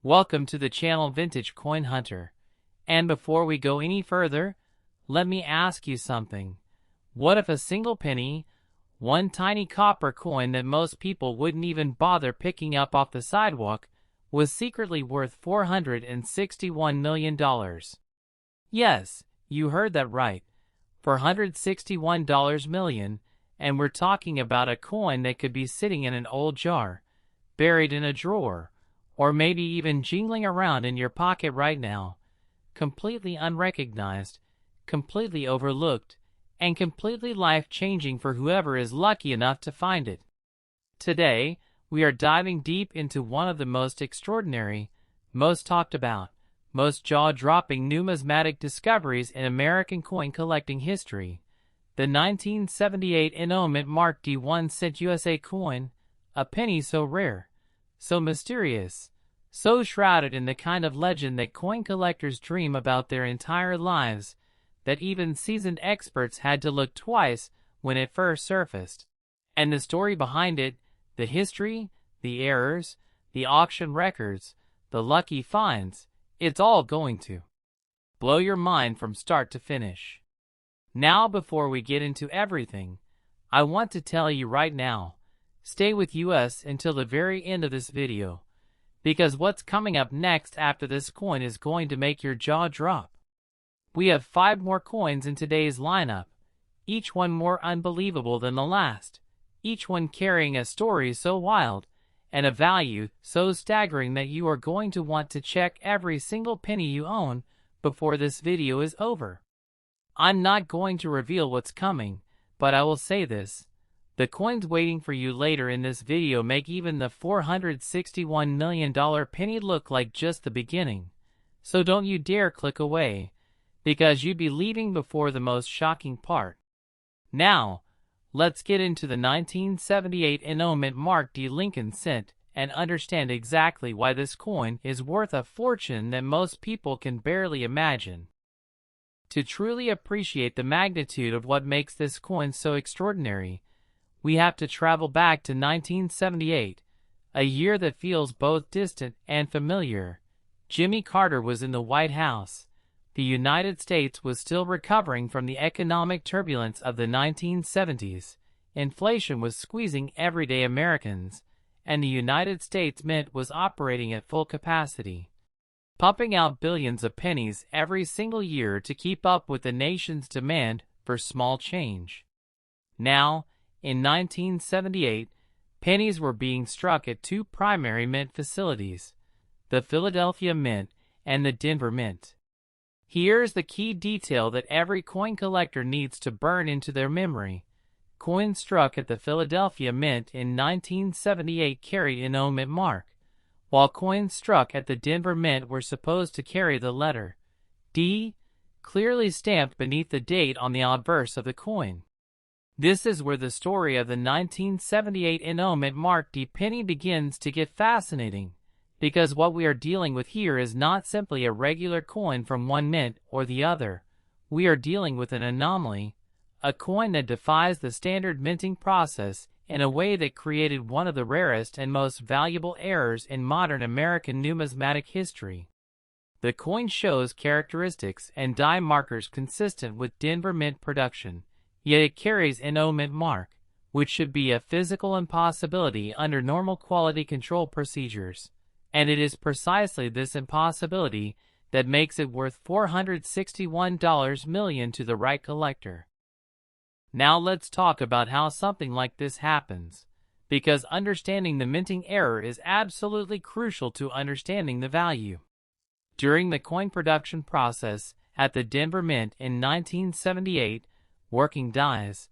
Welcome to the channel Vintage Coin Hunter. And before we go any further, let me ask you something. What if a single penny, one tiny copper coin that most people wouldn't even bother picking up off the sidewalk, was secretly worth $461 million? Yes, you heard that right. $461 million, and we're talking about a coin that could be sitting in an old jar, buried in a drawer, or maybe even jingling around in your pocket right now, completely unrecognized, completely overlooked, and completely life-changing for whoever is lucky enough to find it. Today, we are diving deep into one of the most extraordinary, most talked about, most jaw-dropping numismatic discoveries in American coin collecting history, the 1978 Mint Mark D 1-cent USA coin, a penny so rare, so mysterious, so shrouded in the kind of legend that coin collectors dream about their entire lives, that even seasoned experts had to look twice when it first surfaced. And the story behind it, the history, the errors, the auction records, the lucky finds, it's all going to blow your mind from start to finish. Now, before we get into everything, I want to tell you right now, stay with us until the very end of this video, because what's coming up next after this coin is going to make your jaw drop. We have 5 more coins in today's lineup, each one more unbelievable than the last, each one carrying a story so wild and a value so staggering that you are going to want to check every single penny you own before this video is over. I'm not going to reveal what's coming, but I will say this. The coins waiting for you later in this video make even the $461 million penny look like just the beginning. So don't you dare click away, because you'd be leaving before the most shocking part. Now, let's get into the 1978 Mint Mark D Lincoln cent and understand exactly why this coin is worth a fortune that most people can barely imagine. To truly appreciate the magnitude of what makes this coin so extraordinary, we have to travel back to 1978, a year that feels both distant and familiar. Jimmy Carter was in the White House. The United States was still recovering from the economic turbulence of the 1970s. Inflation was squeezing everyday Americans, and the United States Mint was operating at full capacity, pumping out billions of pennies every single year to keep up with the nation's demand for small change. Now, in 1978, pennies were being struck at 2 primary mint facilities, the Philadelphia Mint and the Denver Mint. Here's the key detail that every coin collector needs to burn into their memory. Coins struck at the Philadelphia Mint in 1978 carried an Mint mark, while coins struck at the Denver Mint were supposed to carry the letter D, clearly stamped beneath the date on the obverse of the coin. This is where the story of the 1978 Mint Mark D penny begins to get fascinating, because what we are dealing with here is not simply a regular coin from one mint or the other. We are dealing with an anomaly, a coin that defies the standard minting process in a way that created one of the rarest and most valuable errors in modern American numismatic history. The coin shows characteristics and die markers consistent with Denver Mint production, yet it carries an Mint mark, which should be a physical impossibility under normal quality control procedures. And it is precisely this impossibility that makes it worth $461 million to the right collector. Now let's talk about how something like this happens, because understanding the minting error is absolutely crucial to understanding the value. During the coin production process at the Denver Mint in 1978, working dies,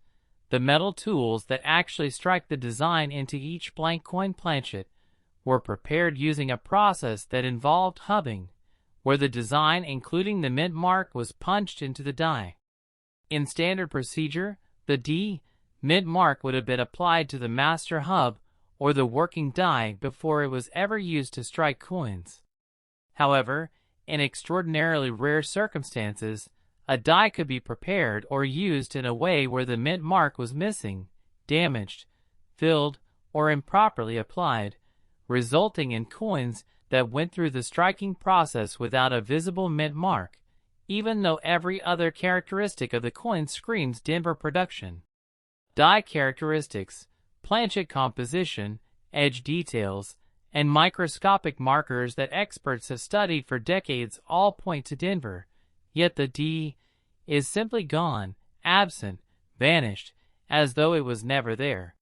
the metal tools that actually strike the design into each blank coin planchet, were prepared using a process that involved hubbing, where the design including the mint mark was punched into the die. In standard procedure, the D mint mark would have been applied to the master hub or the working die before it was ever used to strike coins. However, in extraordinarily rare circumstances, a die could be prepared or used in a way where the mint mark was missing, damaged, filled, or improperly applied, resulting in coins that went through the striking process without a visible mint mark, even though every other characteristic of the coin screams Denver production. Die characteristics, planchet composition, edge details, and microscopic markers that experts have studied for decades all point to Denver, yet the D is simply gone, absent, vanished, as though it was never there.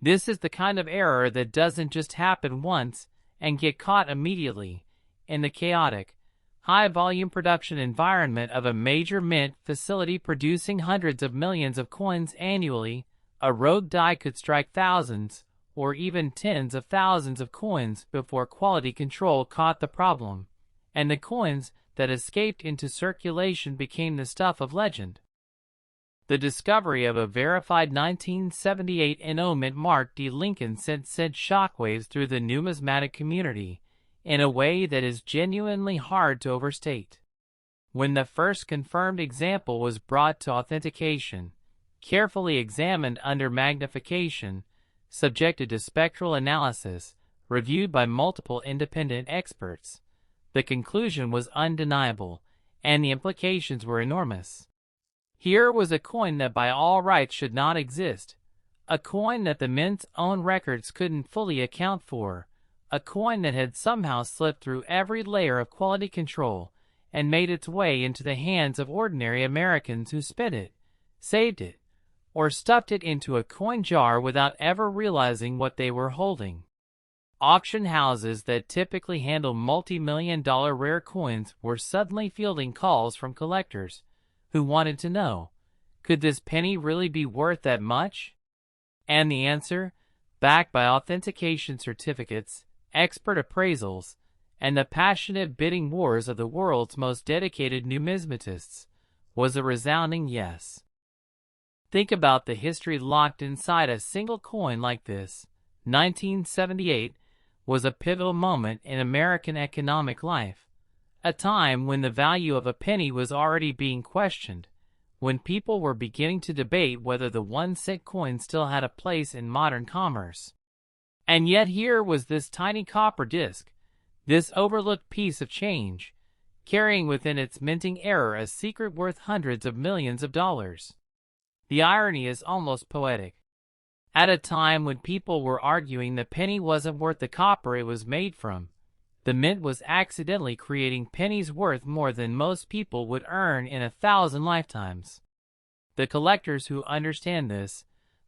This is the kind of error that doesn't just happen once and get caught immediately. In the chaotic, high-volume production environment of a major mint facility producing hundreds of millions of coins annually, a rogue die could strike thousands or even tens of thousands of coins before quality control caught the problem, and the coins that escaped into circulation became the stuff of legend. The discovery of a verified 1978 NO mint mark D. Lincoln sent shockwaves through the numismatic community in a way that is genuinely hard to overstate. When the first confirmed example was brought to authentication, carefully examined under magnification, subjected to spectral analysis, reviewed by multiple independent experts, the conclusion was undeniable, and the implications were enormous. Here was a coin that by all rights should not exist, a coin that the mint's own records couldn't fully account for, a coin that had somehow slipped through every layer of quality control and made its way into the hands of ordinary Americans who spent it, saved it, or stuffed it into a coin jar without ever realizing what they were holding. Auction houses that typically handle multi-million-dollar rare coins were suddenly fielding calls from collectors who wanted to know, could this penny really be worth that much? And the answer, backed by authentication certificates, expert appraisals, and the passionate bidding wars of the world's most dedicated numismatists, was a resounding yes. Think about the history locked inside a single coin like this. 1978 was a pivotal moment in American economic life, a time when the value of a penny was already being questioned, when people were beginning to debate whether the 1-cent coin still had a place in modern commerce. And yet here was this tiny copper disc, this overlooked piece of change, carrying within its minting error a secret worth hundreds of millions of dollars. The irony is almost poetic. At a time when people were arguing the penny wasn't worth the copper it was made from, the mint was accidentally creating pennies worth more than most people would earn in 1,000 lifetimes. The collectors who understand this,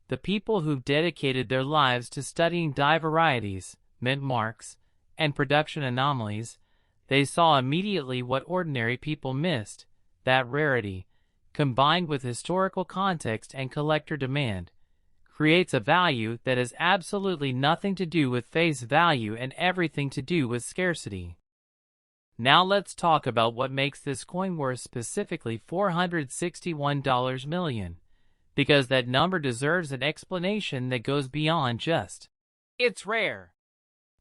the people who've dedicated their lives to studying die varieties, mint marks, and production anomalies, they saw immediately what ordinary people missed, that rarity, combined with historical context and collector demand, creates a value that has absolutely nothing to do with face value and everything to do with scarcity. Now let's talk about what makes this coin worth specifically $461 million, because that number deserves an explanation that goes beyond just, it's rare.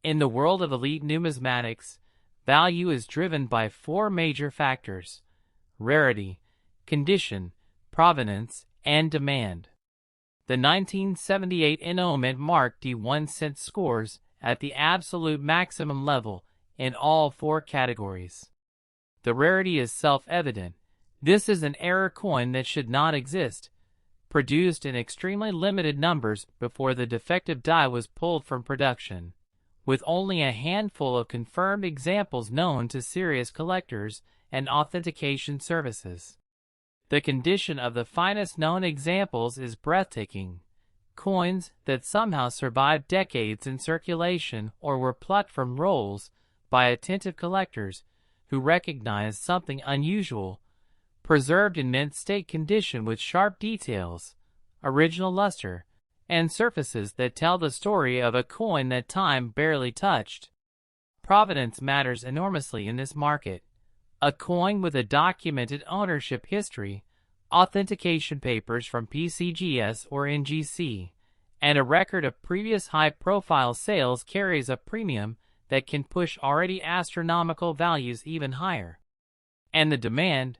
In the world of elite numismatics, value is driven by 4 major factors: rarity, condition, provenance, and demand. The 1978 NO mint mark D 1-cent scores at the absolute maximum level in all 4 categories. The rarity is self-evident. This is an error coin that should not exist, produced in extremely limited numbers before the defective die was pulled from production, with only a handful of confirmed examples known to serious collectors and authentication services. The condition of the finest known examples is breathtaking. Coins that somehow survived decades in circulation or were plucked from rolls by attentive collectors who recognized something unusual, preserved in mint state condition with sharp details, original luster, and surfaces that tell the story of a coin that time barely touched. Provenance matters enormously in this market. A coin with a documented ownership history, authentication papers from PCGS or NGC, and a record of previous high-profile sales carries a premium that can push already astronomical values even higher. And the demand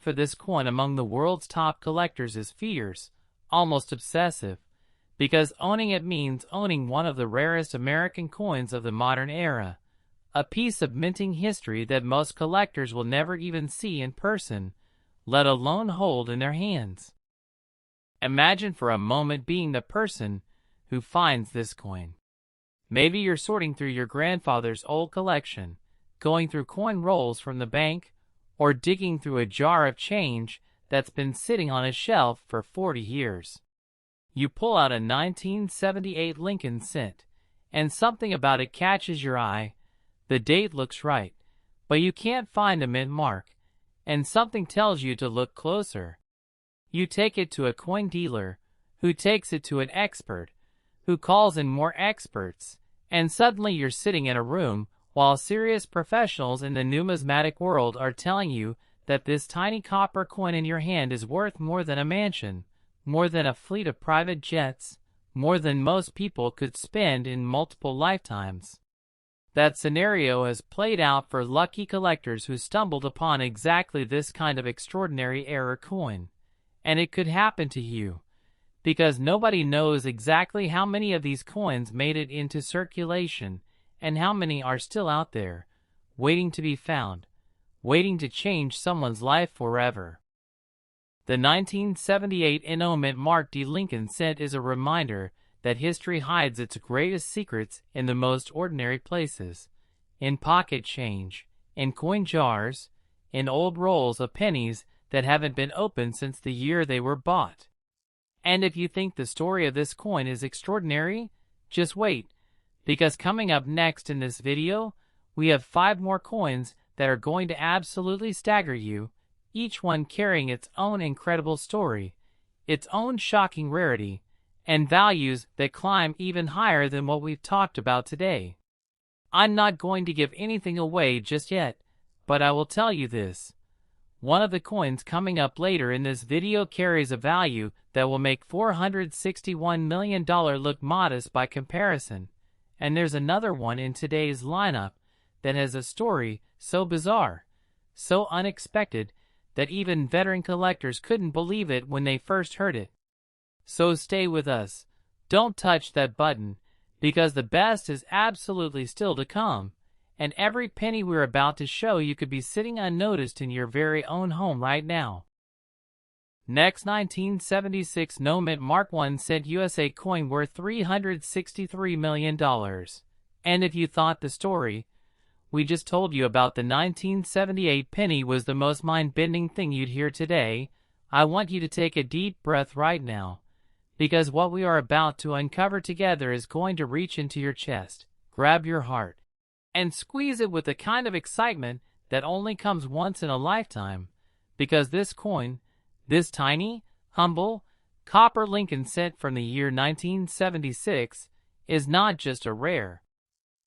for this coin among the world's top collectors is fierce, almost obsessive, because owning it means owning one of the rarest American coins of the modern era, a piece of minting history that most collectors will never even see in person, let alone hold in their hands. Imagine for a moment being the person who finds this coin. Maybe you're sorting through your grandfather's old collection, going through coin rolls from the bank, or digging through a jar of change that's been sitting on a shelf for 40 years. You pull out a 1978 Lincoln cent, and something about it catches your eye. The date looks right, but you can't find a mint mark, and something tells you to look closer. You take it to a coin dealer, who takes it to an expert, who calls in more experts, and suddenly you're sitting in a room while serious professionals in the numismatic world are telling you that this tiny copper coin in your hand is worth more than a mansion, more than a fleet of private jets, more than most people could spend in multiple lifetimes. That scenario has played out for lucky collectors who stumbled upon exactly this kind of extraordinary error coin. And it could happen to you, because nobody knows exactly how many of these coins made it into circulation and how many are still out there, waiting to be found, waiting to change someone's life forever. The 1978 Endowment Mark D. Lincoln cent is a reminder that history hides its greatest secrets in the most ordinary places, in pocket change, in coin jars, in old rolls of pennies that haven't been opened since the year they were bought. And if you think the story of this coin is extraordinary, just wait, because coming up next in this video, we have 5 more coins that are going to absolutely stagger you, each one carrying its own incredible story, its own shocking rarity, and values that climb even higher than what we've talked about today. I'm not going to give anything away just yet, but I will tell you this. One of the coins coming up later in this video carries a value that will make $461 million look modest by comparison, and there's another one in today's lineup that has a story so bizarre, so unexpected, that even veteran collectors couldn't believe it when they first heard it. So stay with us. Don't touch that button, because the best is absolutely still to come, and every penny we're about to show you could be sitting unnoticed in your very own home right now. Next, 1976 No Mint Mark 1 cent USA coin worth $363 million. And if you thought the story we just told you about the 1978 penny was the most mind-bending thing you'd hear today, I want you to take a deep breath right now, because what we are about to uncover together is going to reach into your chest, grab your heart, and squeeze it with the kind of excitement that only comes once in a lifetime, because this coin, this tiny, humble, copper Lincoln cent from the year 1976, is not just a rare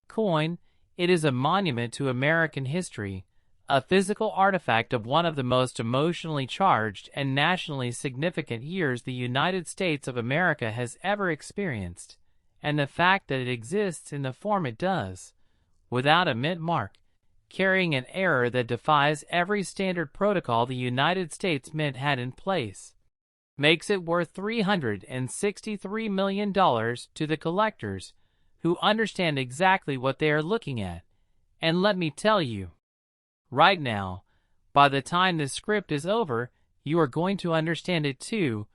coin, it is a monument to American history, a physical artifact of one of the most emotionally charged and nationally significant years the United States of America has ever experienced, and the fact that it exists in the form it does, without a mint mark, carrying an error that defies every standard protocol the United States Mint had in place, makes it worth $363 million to the collectors who understand exactly what they are looking at. And let me tell you, right now, by the time this script is over, you are going to understand it too.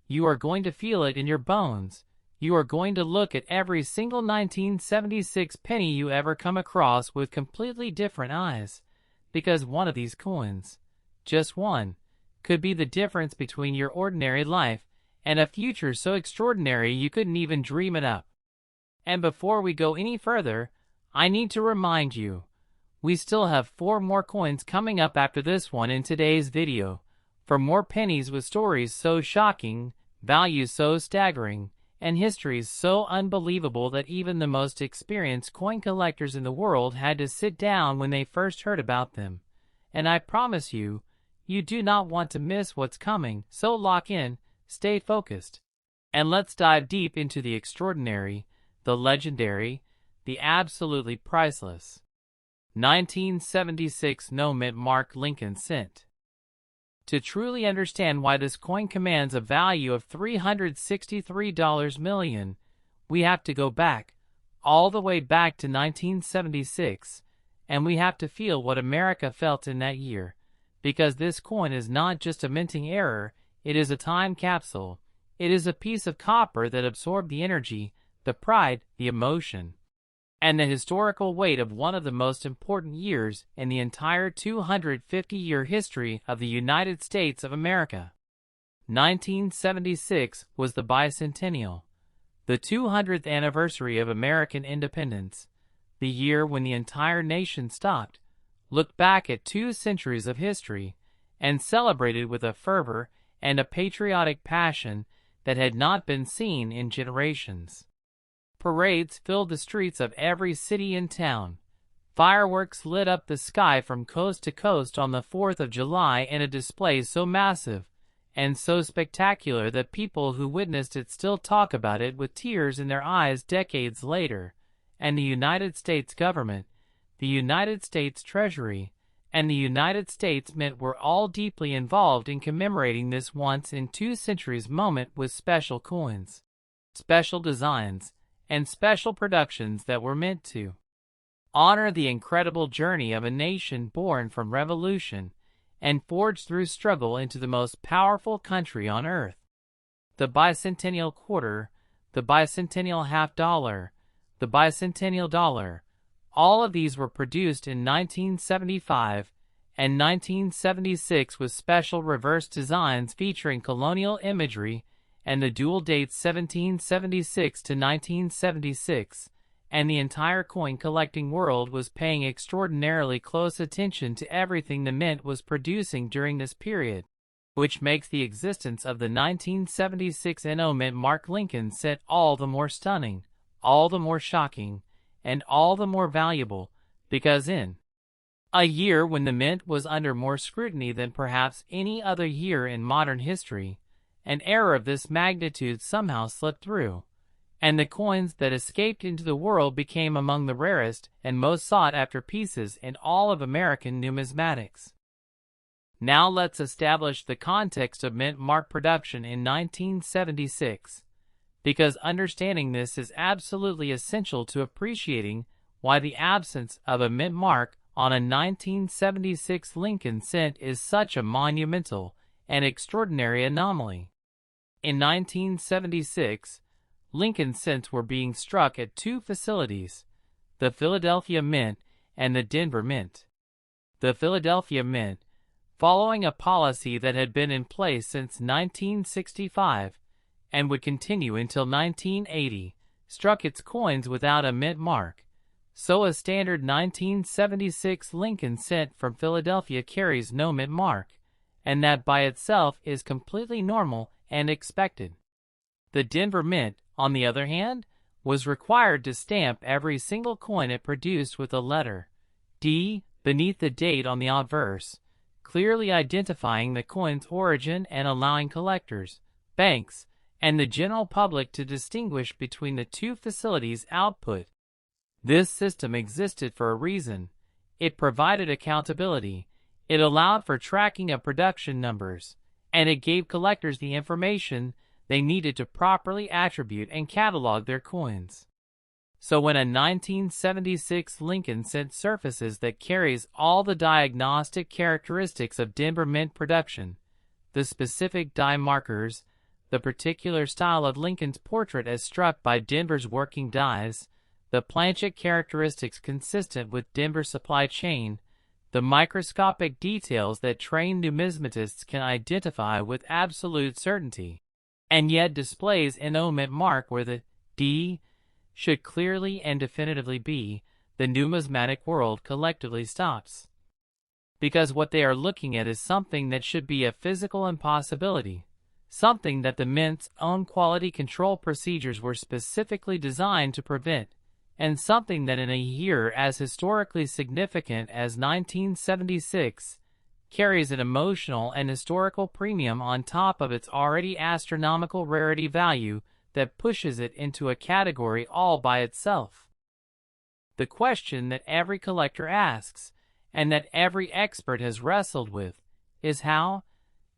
You are going to feel it in your bones. You are going to look at every single 1976 penny you ever come across with completely different eyes, because one of these coins, just one, could be the difference between your ordinary life and a future so extraordinary you couldn't even dream it up. And before we go any further, I need to remind you, we still have 4 more coins coming up after this one in today's video, for more pennies with stories so shocking, values so staggering, and histories so unbelievable that even the most experienced coin collectors in the world had to sit down when they first heard about them. And I promise you, you do not want to miss what's coming, so lock in, stay focused, and let's dive deep into the extraordinary, the legendary, the absolutely priceless 1976 No Mint Mark Lincoln cent. To truly understand why this coin commands a value of $363 million, we have to go back, all the way back to 1976, and we have to feel what America felt in that year, because this coin is not just a minting error, it is a time capsule. It is a piece of copper that absorbed the energy, the pride, the emotion, and the historical weight of one of the most important years in the entire 250-year history of the United States of America. 1976 was the Bicentennial, the 200th anniversary of American independence, the year when the entire nation stopped, looked back at 2 centuries of history, and celebrated with a fervor and a patriotic passion that had not been seen in generations. Parades filled the streets of every city and town. Fireworks lit up the sky from coast to coast on the 4th of July in a display so massive and so spectacular that people who witnessed it still talk about it with tears in their eyes decades later. And the United States government, the United States Treasury, and the United States Mint were all deeply involved in commemorating this once-in-2 centuries moment with special coins, special designs, and special productions that were meant to honor the incredible journey of a nation born from revolution and forged through struggle into the most powerful country on earth. The Bicentennial Quarter, the Bicentennial Half Dollar, the Bicentennial Dollar, all of these were produced in 1975 and 1976 with special reverse designs featuring colonial imagery and the dual dates 1776 to 1976, and the entire coin collecting world was paying extraordinarily close attention to everything the mint was producing during this period, which makes the existence of the 1976 NO Mint Mark Lincoln cent all the more stunning, all the more shocking, and all the more valuable, because in a year when the mint was under more scrutiny than perhaps any other year in modern history, an error of this magnitude somehow slipped through, and the coins that escaped into the world became among the rarest and most sought-after pieces in all of American numismatics. Now let's establish the context of mint mark production in 1976, because understanding this is absolutely essential to appreciating why the absence of a mint mark on a 1976 Lincoln cent is such a monumental and extraordinary anomaly. In 1976, Lincoln cents were being struck at 2 facilities, the Philadelphia Mint and the Denver Mint. The Philadelphia Mint, following a policy that had been in place since 1965 and would continue until 1980, struck its coins without a mint mark, so a standard 1976 Lincoln cent from Philadelphia carries no mint mark, and that by itself is completely normal and expected. The Denver Mint, on the other hand, was required to stamp every single coin it produced with a letter D beneath the date on the obverse, clearly identifying the coin's origin and allowing collectors, banks, and the general public to distinguish between the 2 facilities' output. This system existed for a reason. It provided accountability, it allowed for tracking of production numbers, and it gave collectors the information they needed to properly attribute and catalog their coins. So when a 1976 Lincoln cent surfaces that carries all the diagnostic characteristics of Denver Mint production, the specific die markers, the particular style of Lincoln's portrait as struck by Denver's working dies, the planchet characteristics consistent with Denver's supply chain, the microscopic details that trained numismatists can identify with absolute certainty, and yet displays an NO Mint mark where the D should clearly and definitively be, the numismatic world collectively stops. Because what they are looking at is something that should be a physical impossibility, something that the Mint's own quality control procedures were specifically designed to prevent, and something that in a year as historically significant as 1976 carries an emotional and historical premium on top of its already astronomical rarity value that pushes it into a category all by itself. The question that every collector asks, and that every expert has wrestled with, is how?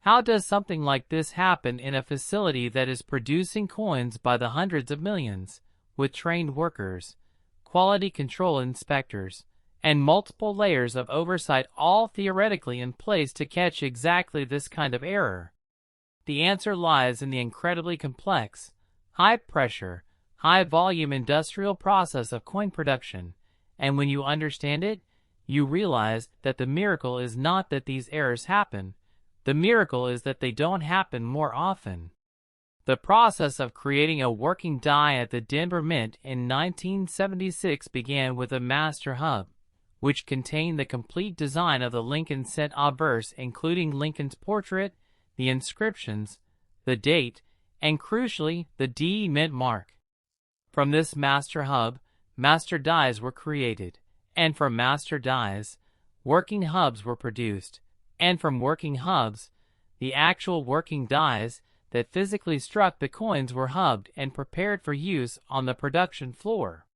How does something like this happen in a facility that is producing coins by the hundreds of millions, with trained workers, quality control inspectors, and multiple layers of oversight, all theoretically in place to catch exactly this kind of error? The answer lies in the incredibly complex, high-pressure, high-volume industrial process of coin production, and when you understand it, you realize that the miracle is not that these errors happen. The miracle is that they don't happen more often. The process of creating a working die at the Denver Mint in 1976 began with a master hub, which contained the complete design of the Lincoln cent obverse, including Lincoln's portrait, the inscriptions, the date, and crucially, the D mint mark. From this master hub, master dies were created, and from master dies, working hubs were produced, and from working hubs, the actual working dies that physically struck the coins were hubbed and prepared for use on the production floor.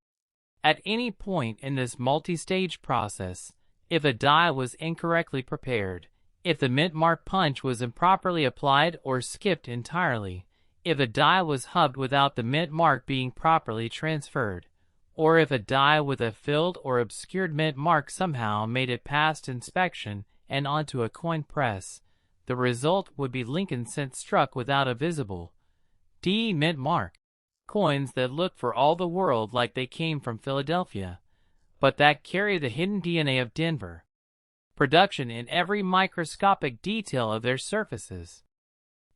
At any point in this multi-stage process, if a die was incorrectly prepared, if the mint mark punch was improperly applied or skipped entirely, if a die was hubbed without the mint mark being properly transferred, or if a die with a filled or obscured mint mark somehow made it past inspection and onto a coin press, the result would be Lincoln cent struck without a visible D mint mark. Coins that look for all the world like they came from Philadelphia, but that carry the hidden DNA of Denver. Production in every microscopic detail of their surfaces.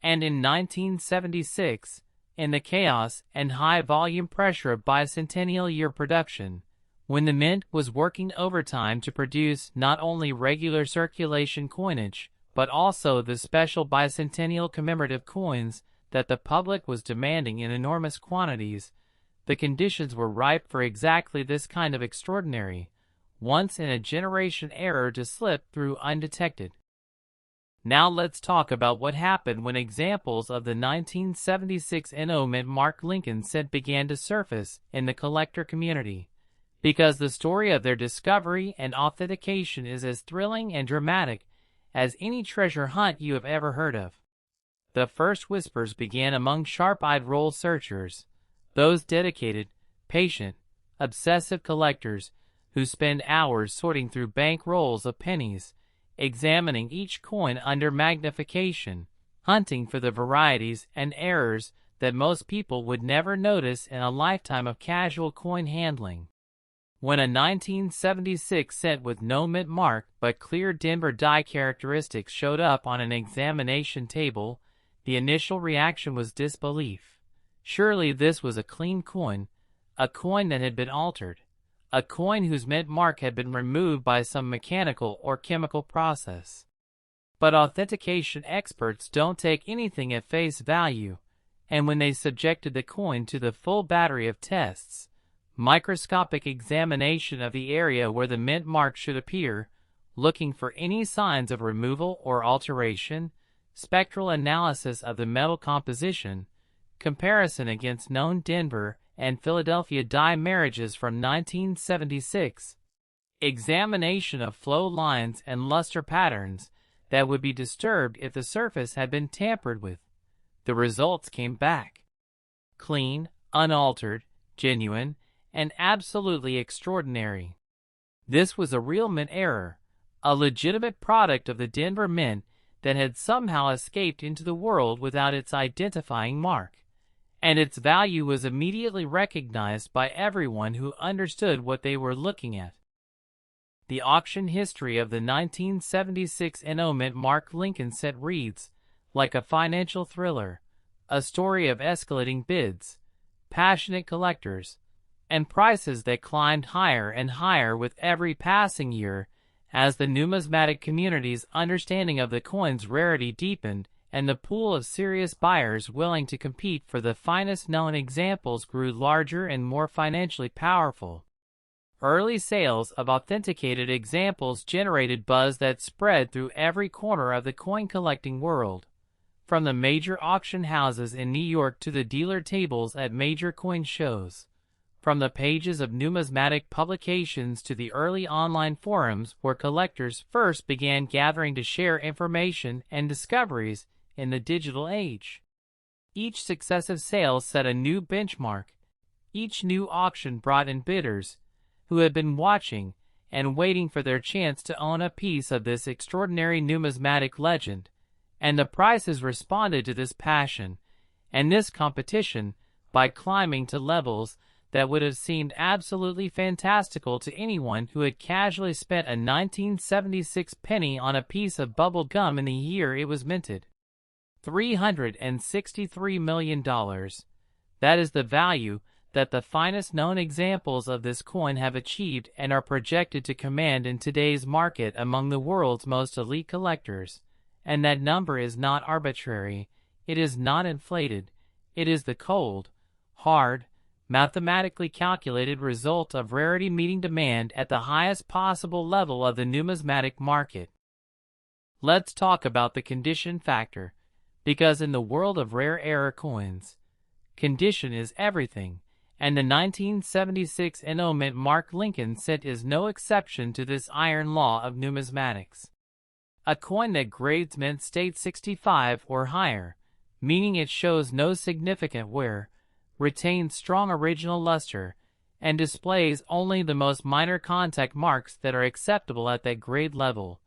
And in 1976, in the chaos and high-volume pressure of Bicentennial year production, when the mint was working overtime to produce not only regular circulation coinage, but also the special Bicentennial commemorative coins that the public was demanding in enormous quantities, the conditions were ripe for exactly this kind of extraordinary, once-in-a-generation error to slip through undetected. Now let's talk about what happened when examples of the 1976 NO mint mark Lincoln cent began to surface in the collector community, because the story of their discovery and authentication is as thrilling and dramatic as any treasure hunt you have ever heard of. The first whispers began among sharp-eyed roll searchers, those dedicated, patient, obsessive collectors who spend hours sorting through bank rolls of pennies, examining each coin under magnification, hunting for the varieties and errors that most people would never notice in a lifetime of casual coin handling. When a 1976 cent with no mint mark but clear Denver die characteristics showed up on an examination table, the initial reaction was disbelief. Surely this was a clean coin, a coin that had been altered, a coin whose mint mark had been removed by some mechanical or chemical process. But authentication experts don't take anything at face value, and when they subjected the coin to the full battery of tests, microscopic examination of the area where the mint mark should appear, looking for any signs of removal or alteration, spectral analysis of the metal composition, comparison against known Denver and Philadelphia die marriages from 1976, examination of flow lines and luster patterns that would be disturbed if the surface had been tampered with. The results came back clean, unaltered, genuine, and absolutely extraordinary. This was a real mint error, a legitimate product of the Denver Mint that had somehow escaped into the world without its identifying mark, and its value was immediately recognized by everyone who understood what they were looking at. The auction history of the 1976 NO mint mark Lincoln cent reads like a financial thriller, a story of escalating bids, passionate collectors, and prices that climbed higher and higher with every passing year as the numismatic community's understanding of the coin's rarity deepened and the pool of serious buyers willing to compete for the finest known examples grew larger and more financially powerful. Early sales of authenticated examples generated buzz that spread through every corner of the coin-collecting world, from the major auction houses in New York to the dealer tables at major coin shows. From the pages of numismatic publications to the early online forums where collectors first began gathering to share information and discoveries in the digital age. Each successive sale set a new benchmark. Each new auction brought in bidders who had been watching and waiting for their chance to own a piece of this extraordinary numismatic legend, and the prices responded to this passion and this competition by climbing to levels that would have seemed absolutely fantastical to anyone who had casually spent a 1976 penny on a piece of bubble gum in the year it was minted. $363 million. That is the value that the finest known examples of this coin have achieved and are projected to command in today's market among the world's most elite collectors. And that number is not arbitrary, it is not inflated, it is the cold, hard, mathematically calculated result of rarity meeting demand at the highest possible level of the numismatic market. Let's talk about the condition factor, because in the world of rare era coins, condition is everything, and the 1976 NO Mint Mark Lincoln cent is no exception to this iron law of numismatics. A coin that grades mint state 65 or higher, meaning it shows no significant wear, retains strong original luster, and displays only the most minor contact marks that are acceptable at that grade level,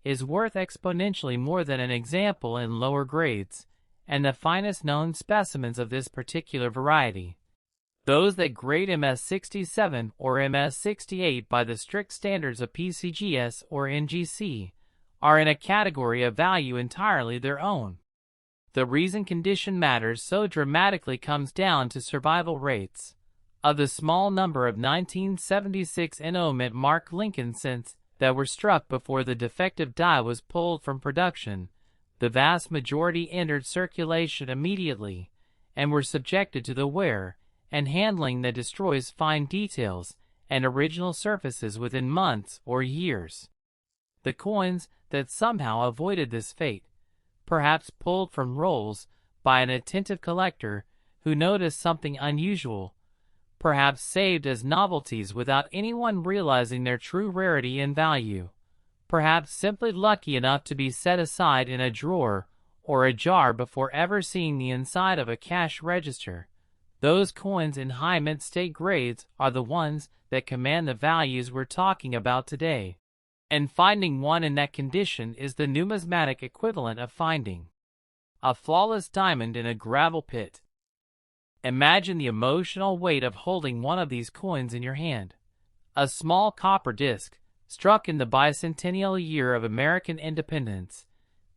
is worth exponentially more than an example in lower grades, and the finest known specimens of this particular variety. Those that grade MS67 or MS68 by the strict standards of PCGS or NGC are in a category of value entirely their own. The reason condition matters so dramatically comes down to survival rates. Of the small number of 1976 NO Mint Mark Lincoln cents that were struck before the defective die was pulled from production, the vast majority entered circulation immediately and were subjected to the wear and handling that destroys fine details and original surfaces within months or years. The coins that somehow avoided this fate, perhaps pulled from rolls by an attentive collector who noticed something unusual, perhaps saved as novelties without anyone realizing their true rarity and value, perhaps simply lucky enough to be set aside in a drawer or a jar before ever seeing the inside of a cash register. Those coins in high mint state grades are the ones that command the values we're talking about today. And finding one in that condition is the numismatic equivalent of finding a flawless diamond in a gravel pit. Imagine the emotional weight of holding one of these coins in your hand. A small copper disc, struck in the bicentennial year of American independence,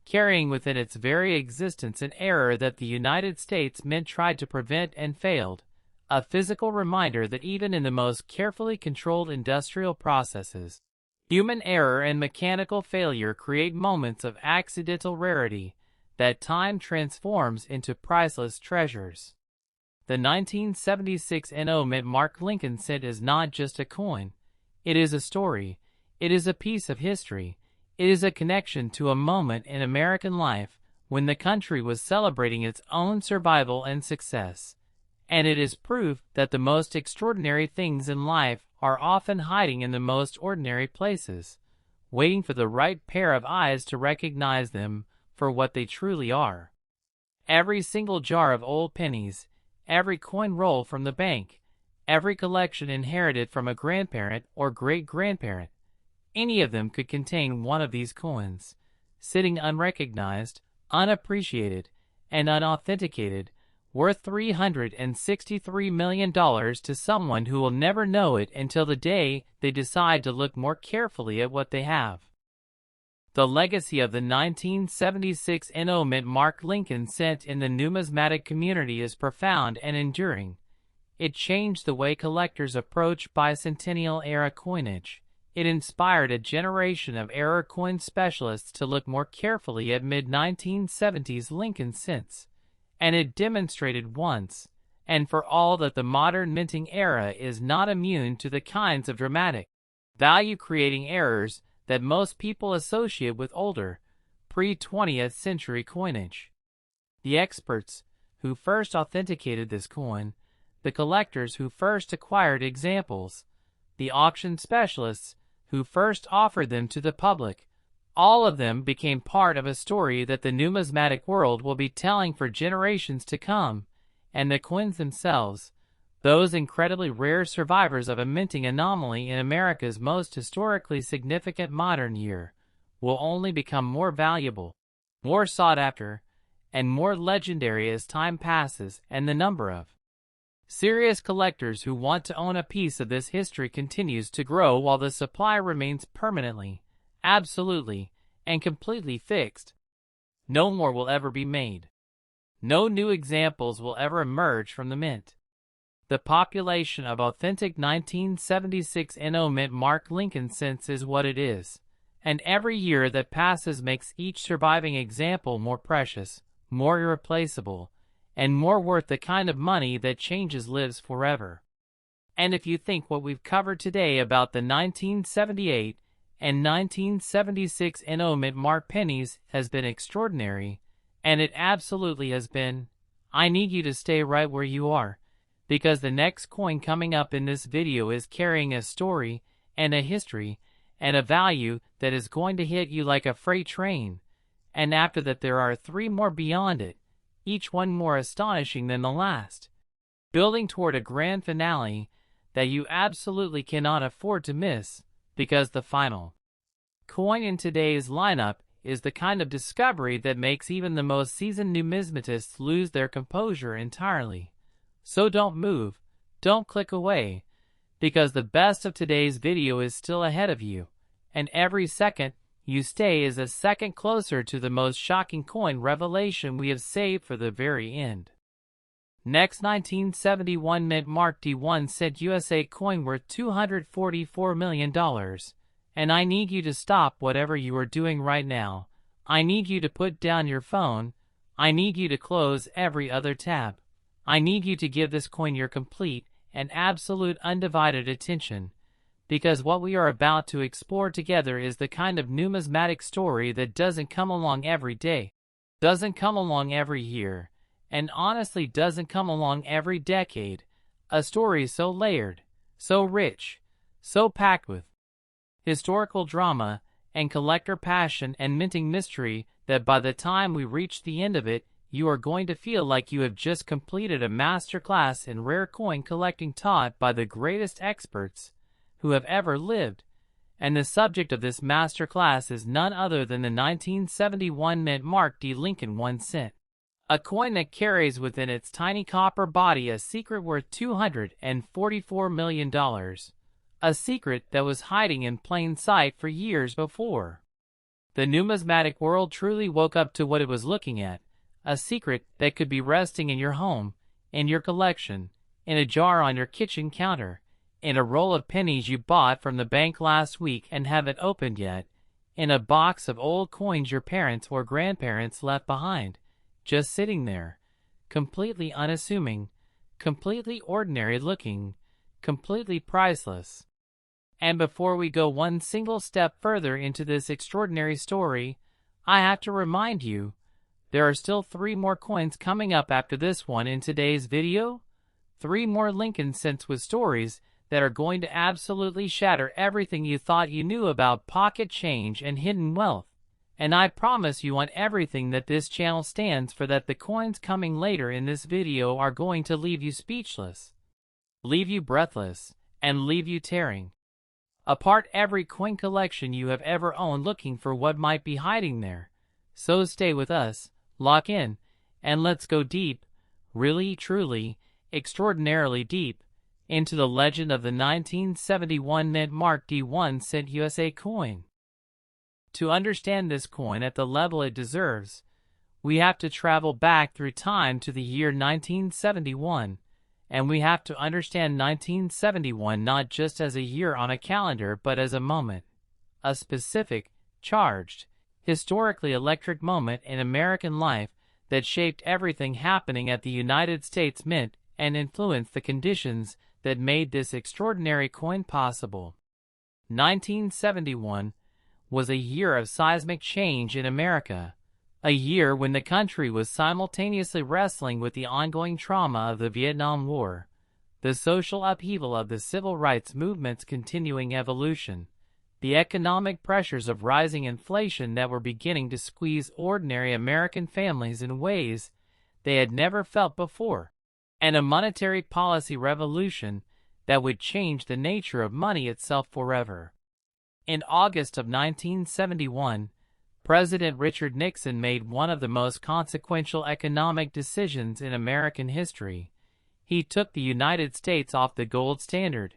carrying within its very existence an error that the United States Mint tried to prevent and failed, a physical reminder that even in the most carefully controlled industrial processes, human error and mechanical failure create moments of accidental rarity that time transforms into priceless treasures. The 1976 NO Mint Mark Lincoln cent is not just a coin. It is a story. It is a piece of history. It is a connection to a moment in American life when the country was celebrating its own survival and success. And it is proof that the most extraordinary things in life are often hiding in the most ordinary places, waiting for the right pair of eyes to recognize them for what they truly are. Every single jar of old pennies, every coin roll from the bank, every collection inherited from a grandparent or great-grandparent, any of them could contain one of these coins, sitting unrecognized, unappreciated, and unauthenticated, worth $363 million to someone who will never know it until the day they decide to look more carefully at what they have. The legacy of the 1976 NO Mint Mark Lincoln cent in the numismatic community is profound and enduring. It changed the way collectors approach bicentennial-era coinage. It inspired a generation of era coin specialists to look more carefully at mid-1970s Lincoln cents. And it demonstrated once and for all that the modern minting era is not immune to the kinds of dramatic, value-creating errors that most people associate with older, pre-20th century coinage. The experts who first authenticated this coin, the collectors who first acquired examples, the auction specialists who first offered them to the public, all of them became part of a story that the numismatic world will be telling for generations to come, and the coins themselves, Those incredibly rare survivors of a minting anomaly in America's most historically significant modern year will only become more valuable, more sought after, and more legendary as time passes and the number of serious collectors who want to own a piece of this history continues to grow while the supply remains permanently, absolutely, and completely fixed. No more will ever be made. No new examples will ever emerge from the mint. The population of authentic 1976 NO Mint Mark Lincoln cents is what it is, and every year that passes makes each surviving example more precious, more irreplaceable, and more worth the kind of money that changes lives forever. And if you think what we've covered today about the 1978 and 1976 NO Mint Mark pennies has been extraordinary, and it absolutely has been, I need you to stay right where you are, because the next coin coming up in this video is carrying a story and a history and a value that is going to hit you like a freight train. And after that there are 3 more beyond it, each one more astonishing than the last, building toward a grand finale that you absolutely cannot afford to miss, because the final coin in today's lineup is the kind of discovery that makes even the most seasoned numismatists lose their composure entirely. So don't move, don't click away, because the best of today's video is still ahead of you, and every second you stay is a second closer to the most shocking coin revelation we have saved for the very end. Next, 1971 Mint Mark D1 cent USA coin worth $244 million, and I need you to stop whatever you are doing right now. I need you to put down your phone. I need you to close every other tab. I need you to give this coin your complete and absolute undivided attention, because what we are about to explore together is the kind of numismatic story that doesn't come along every day, doesn't come along every year, and honestly doesn't come along every decade. A story so layered, so rich, so packed with historical drama and collector passion and minting mystery that by the time we reach the end of it, you are going to feel like you have just completed a masterclass in rare coin collecting taught by the greatest experts who have ever lived. And the subject of this masterclass is none other than the 1971 Mint Mark D. Lincoln 1 cent. A coin that carries within its tiny copper body a secret worth $244 million. A secret that was hiding in plain sight for years before the numismatic world truly woke up to what it was looking at. A secret that could be resting in your home, in your collection, in a jar on your kitchen counter, in a roll of pennies you bought from the bank last week and haven't opened yet, in a box of old coins your parents or grandparents left behind, just sitting there, completely unassuming, completely ordinary looking, completely priceless. And before we go one single step further into this extraordinary story, I have to remind you, there are still 3 more coins coming up after this one in today's video. 3 more Lincoln cents with stories that are going to absolutely shatter everything you thought you knew about pocket change and hidden wealth. And I promise you on everything that this channel stands for that the coins coming later in this video are going to leave you speechless, leave you breathless, and leave you tearing apart every coin collection you have ever owned looking for what might be hiding there. So stay with us, lock in, and let's go deep, really, truly, extraordinarily deep, into the legend of the 1971 Mint Mark D1 cent USA coin. To understand this coin at the level it deserves, we have to travel back through time to the year 1971, and we have to understand 1971 not just as a year on a calendar but as a moment, a specific, charged, historically electric moment in American life that shaped everything happening at the United States Mint and influenced the conditions that made this extraordinary coin possible. 1971 was a year of seismic change in America, a year when the country was simultaneously wrestling with the ongoing trauma of the Vietnam War, the social upheaval of the civil rights movement's continuing evolution, the economic pressures of rising inflation that were beginning to squeeze ordinary American families in ways they had never felt before, and a monetary policy revolution that would change the nature of money itself forever. In August of 1971, President Richard Nixon made one of the most consequential economic decisions in American history. He took the United States off the gold standard,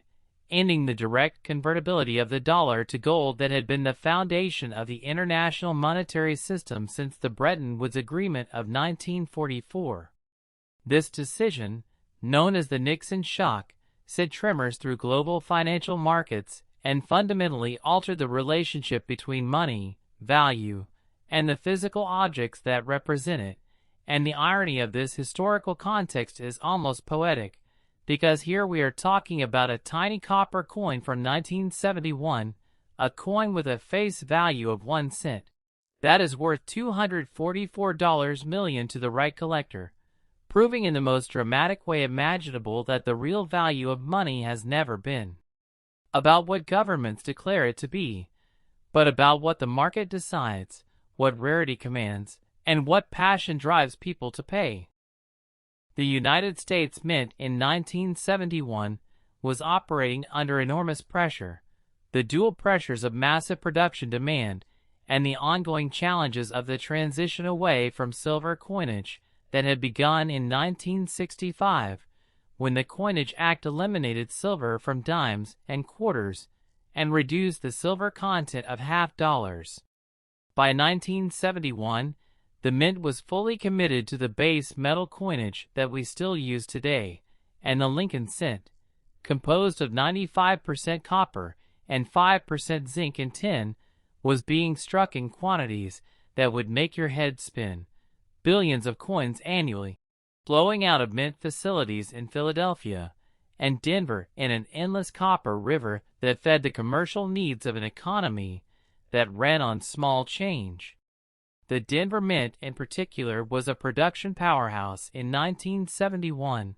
ending the direct convertibility of the dollar to gold that had been the foundation of the international monetary system since the Bretton Woods Agreement of 1944. This decision, known as the Nixon shock, sent tremors through global financial markets and fundamentally altered the relationship between money, value, and the physical objects that represent it. And the irony of this historical context is almost poetic, because here we are talking about a tiny copper coin from 1971, a coin with a face value of 1 cent. That is worth $244 million to the right collector, proving in the most dramatic way imaginable that the real value of money has never been about what governments declare it to be, but about what the market decides, what rarity commands, and what passion drives people to pay. The United States Mint in 1971 was operating under enormous pressure, the dual pressures of massive production demand and the ongoing challenges of the transition away from silver coinage that had begun in 1965, when the Coinage Act eliminated silver from dimes and quarters and reduced the silver content of half dollars. By 1971, the Mint was fully committed to the base metal coinage that we still use today, and the Lincoln cent, composed of 95% copper and 5% zinc and tin, was being struck in quantities that would make your head spin. Billions of coins annually, flowing out of mint facilities in Philadelphia and Denver in an endless copper river that fed the commercial needs of an economy that ran on small change. The Denver Mint in particular was a production powerhouse in 1971,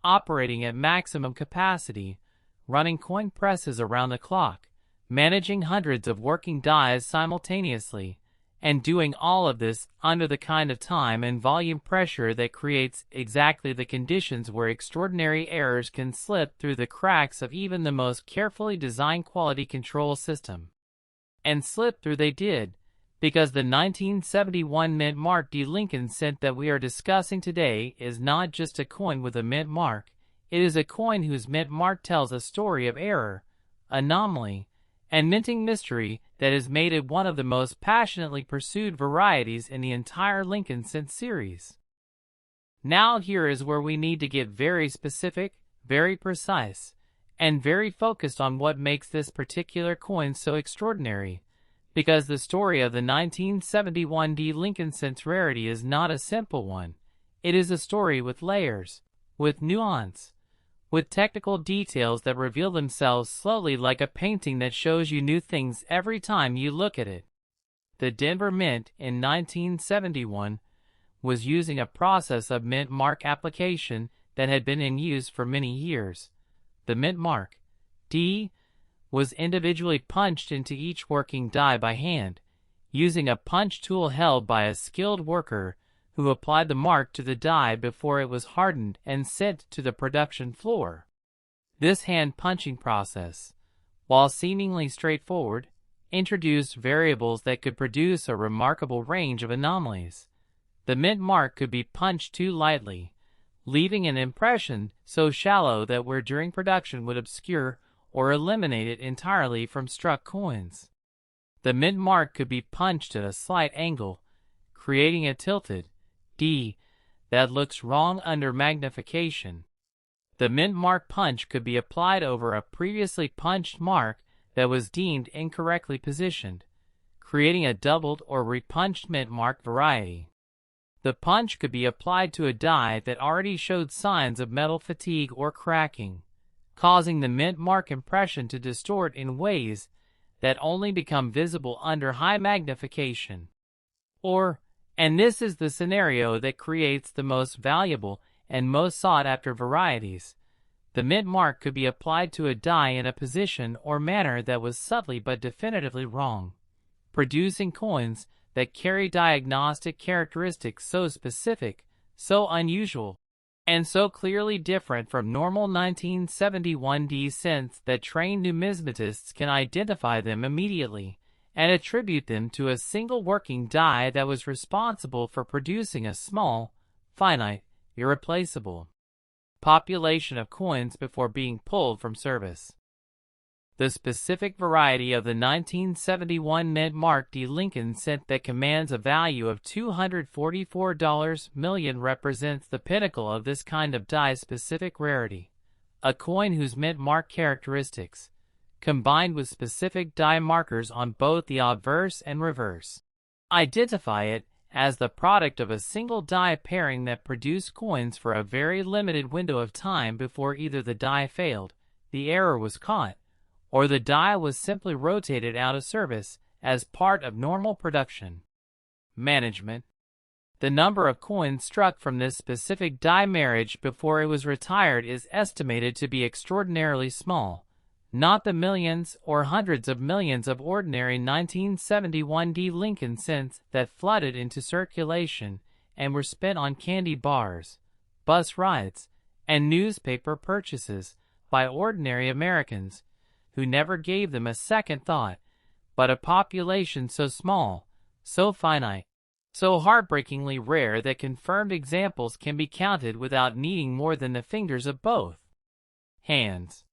operating at maximum capacity, running coin presses around the clock, managing hundreds of working dies simultaneously, and doing all of this under the kind of time and volume pressure that creates exactly the conditions where extraordinary errors can slip through the cracks of even the most carefully designed quality control system. And slip through they did, because the 1971 Mint Mark D. Lincoln cent that we are discussing today is not just a coin with a mint mark, it is a coin whose mint mark tells a story of error, anomaly, and minting mystery that has made it one of the most passionately pursued varieties in the entire Lincoln cent series. Now here is where we need to get very specific, very precise, and very focused on what makes this particular coin so extraordinary, because the story of the 1971 D. Lincoln cent's rarity is not a simple one. It is a story with layers, with nuance, with technical details that reveal themselves slowly like a painting that shows you new things every time you look at it. The Denver Mint in 1971 was using a process of mint mark application that had been in use for many years. The mint mark, D, was individually punched into each working die by hand, using a punch tool held by a skilled worker who applied the mark to the die before it was hardened and sent to the production floor. This hand punching process, while seemingly straightforward, introduced variables that could produce a remarkable range of anomalies. The mint mark could be punched too lightly, leaving an impression so shallow that where during production would obscure or eliminate it entirely from struck coins. The mint mark could be punched at a slight angle, creating a tilted D that looks wrong under magnification. The mint mark punch could be applied over a previously punched mark that was deemed incorrectly positioned, creating a doubled or repunched mint mark variety. The punch could be applied to a die that already showed signs of metal fatigue or cracking, causing the mint mark impression to distort in ways that only become visible under high magnification. Or, and this is the scenario that creates the most valuable and most sought-after varieties, the mint mark could be applied to a die in a position or manner that was subtly but definitively wrong, producing coins that carry diagnostic characteristics so specific, so unusual, and so clearly different from normal 1971D cents that trained numismatists can identify them immediately and attribute them to a single working die that was responsible for producing a small, finite, irreplaceable population of coins before being pulled from service. The specific variety of the 1971 mint mark D Lincoln cent that commands a value of $244 million represents the pinnacle of this kind of die-specific rarity, a coin whose mint mark characteristics, combined with specific die markers on both the obverse and reverse, identify it as the product of a single die pairing that produced coins for a very limited window of time before either the die failed, the error was caught, or the die was simply rotated out of service as part of normal production management. The number of coins struck from this specific die marriage before it was retired is estimated to be extraordinarily small, not the millions or hundreds of millions of ordinary 1971D Lincoln cents that flooded into circulation and were spent on candy bars, bus rides, and newspaper purchases by ordinary Americans who never gave them a second thought, but a population so small, so finite, so heartbreakingly rare that confirmed examples can be counted without needing more than the fingers of both hands.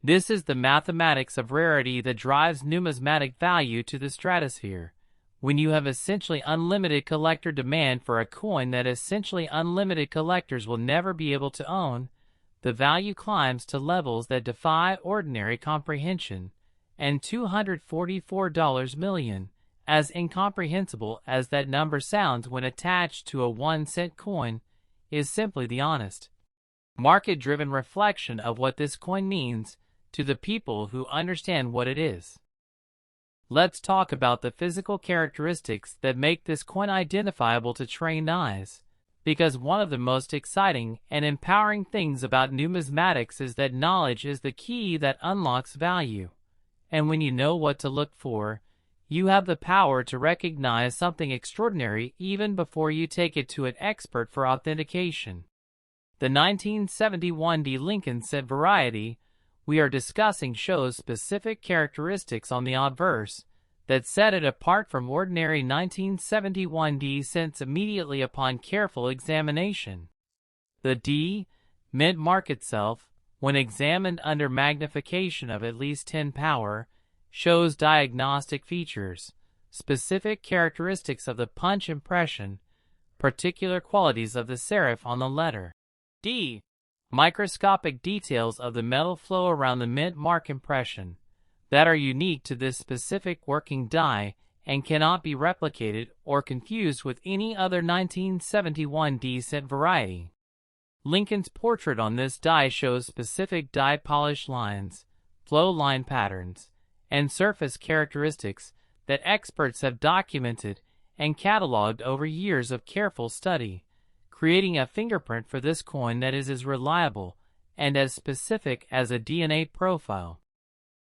This is the mathematics of rarity that drives numismatic value to the stratosphere. When you have essentially unlimited collector demand for a coin that essentially unlimited collectors will never be able to own, the value climbs to levels that defy ordinary comprehension, and $244 million, as incomprehensible as that number sounds when attached to a 1-cent coin, is simply the honest, market-driven reflection of what this coin means to the people who understand what it is. Let's talk about the physical characteristics that make this coin identifiable to trained eyes, because one of the most exciting and empowering things about numismatics is that knowledge is the key that unlocks value. And when you know what to look for, you have the power to recognize something extraordinary even before you take it to an expert for authentication. The 1971D Lincoln cent variety we are discussing shows specific characteristics on the obverse that set it apart from ordinary 1971D cents immediately upon careful examination. The D mint mark itself, when examined under magnification of at least 10 power, shows diagnostic features, specific characteristics of the punch impression, particular qualities of the serif on the letter D, microscopic details of the metal flow around the mint mark impression, that are unique to this specific working die and cannot be replicated or confused with any other 1971D cent variety. Lincoln's portrait on this die shows specific die polish lines, flow line patterns, and surface characteristics that experts have documented and cataloged over years of careful study, creating a fingerprint for this coin that is as reliable and as specific as a DNA profile.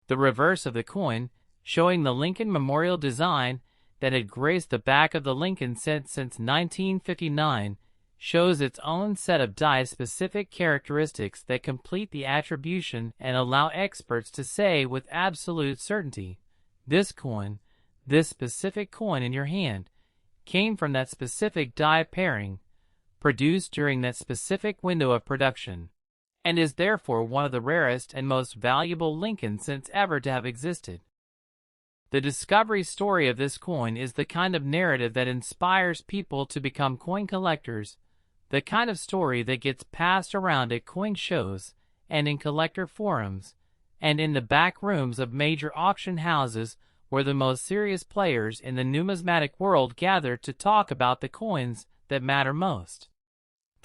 The reverse of the coin, showing the Lincoln Memorial design that had graced the back of the Lincoln cent since 1959, shows its own set of die-specific characteristics that complete the attribution and allow experts to say with absolute certainty, this coin, this specific coin in your hand, came from that specific die pairing, produced during that specific window of production, and is therefore one of the rarest and most valuable Lincoln cents ever to have existed. The discovery story of this coin is the kind of narrative that inspires people to become coin collectors, the kind of story that gets passed around at coin shows and in collector forums, and in the back rooms of major auction houses where the most serious players in the numismatic world gather to talk about the coins that matter most.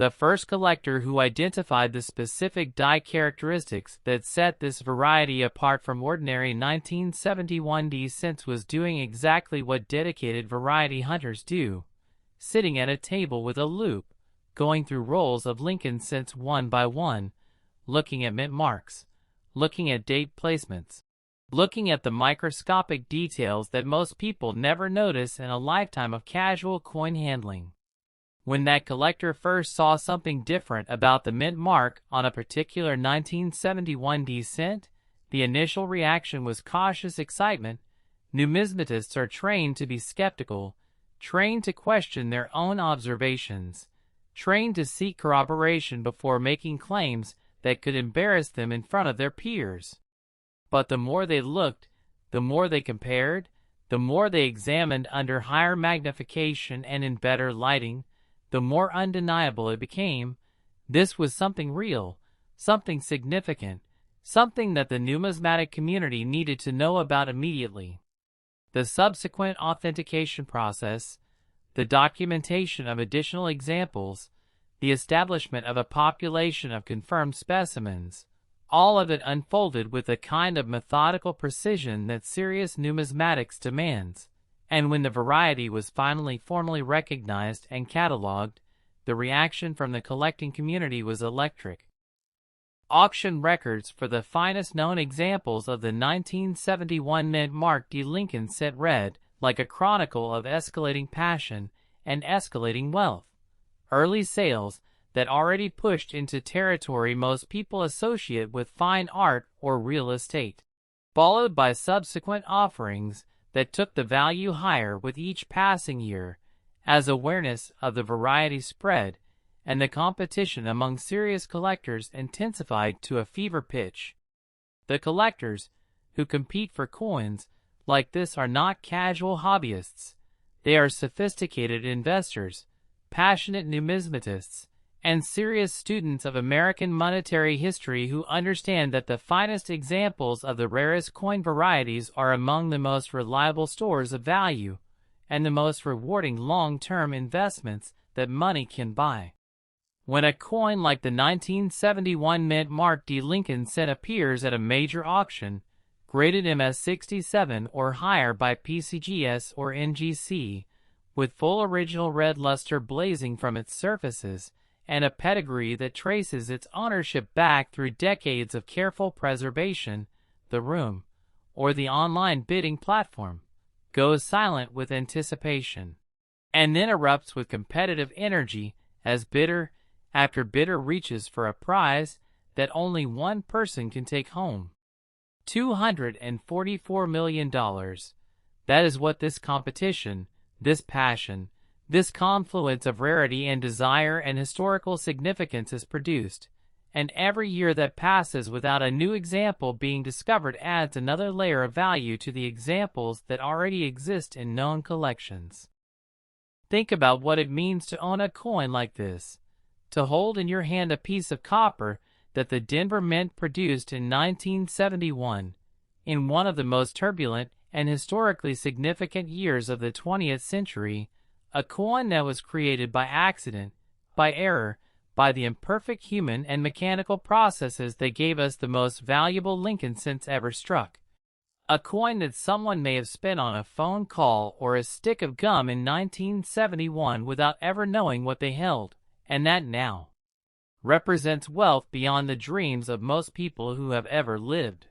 The first collector who identified the specific die characteristics that set this variety apart from ordinary 1971D cents was doing exactly what dedicated variety hunters do, sitting at a table with a loupe, going through rolls of Lincoln cents one by one, looking at mint marks, looking at date placements, looking at the microscopic details that most people never notice in a lifetime of casual coin handling. When that collector first saw something different about the mint mark on a particular 1971 cent, the initial reaction was cautious excitement. Numismatists are trained to be skeptical, trained to question their own observations, trained to seek corroboration before making claims that could embarrass them in front of their peers. But the more they looked, the more they compared, the more they examined under higher magnification and in better lighting, the more undeniable it became. This was something real, something significant, something that the numismatic community needed to know about immediately. The subsequent authentication process, the documentation of additional examples, the establishment of a population of confirmed specimens, all of it unfolded with a kind of methodical precision that serious numismatics demands, and when the variety was finally formally recognized and cataloged, the reaction from the collecting community was electric. Auction records for the finest known examples of the 1971 mint mark de Lincoln set read like a chronicle of escalating passion and escalating wealth. Early sales that already pushed into territory most people associate with fine art or real estate, followed by subsequent offerings that took the value higher with each passing year, as awareness of the variety spread and the competition among serious collectors intensified to a fever pitch. The collectors who compete for coins like this are not casual hobbyists. They are sophisticated investors, passionate numismatists, and serious students of American monetary history who understand that the finest examples of the rarest coin varieties are among the most reliable stores of value and the most rewarding long-term investments that money can buy. When a coin like the 1971 mint mark de Lincoln cent appears at a major auction, graded MS67 or higher by PCGS or NGC, with full original red luster blazing from its surfaces, and a pedigree that traces its ownership back through decades of careful preservation, the room, or the online bidding platform, goes silent with anticipation, and then erupts with competitive energy as bidder after bidder reaches for a prize that only one person can take home. $244 million. That is what this competition, this passion, this confluence of rarity and desire and historical significance has produced, and every year that passes without a new example being discovered adds another layer of value to the examples that already exist in known collections. Think about what it means to own a coin like this, to hold in your hand a piece of copper that the Denver Mint produced in 1971, in one of the most turbulent and historically significant years of the 20th century, a coin that was created by accident, by error, by the imperfect human and mechanical processes that gave us the most valuable Lincoln cents ever struck. A coin that someone may have spent on a phone call or a stick of gum in 1971 without ever knowing what they held, and that now represents wealth beyond the dreams of most people who have ever lived.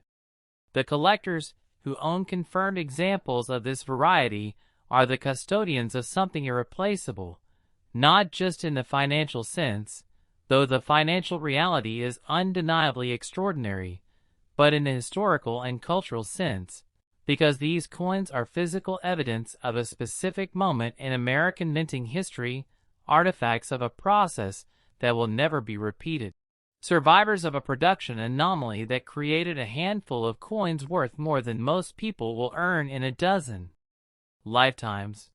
The collectors who own confirmed examples of this variety are the custodians of something irreplaceable, not just in the financial sense, though the financial reality is undeniably extraordinary, but in the historical and cultural sense, because these coins are physical evidence of a specific moment in American minting history, artifacts of a process that will never be repeated, survivors of a production anomaly that created a handful of coins worth more than most people will earn in a dozen lifetimes.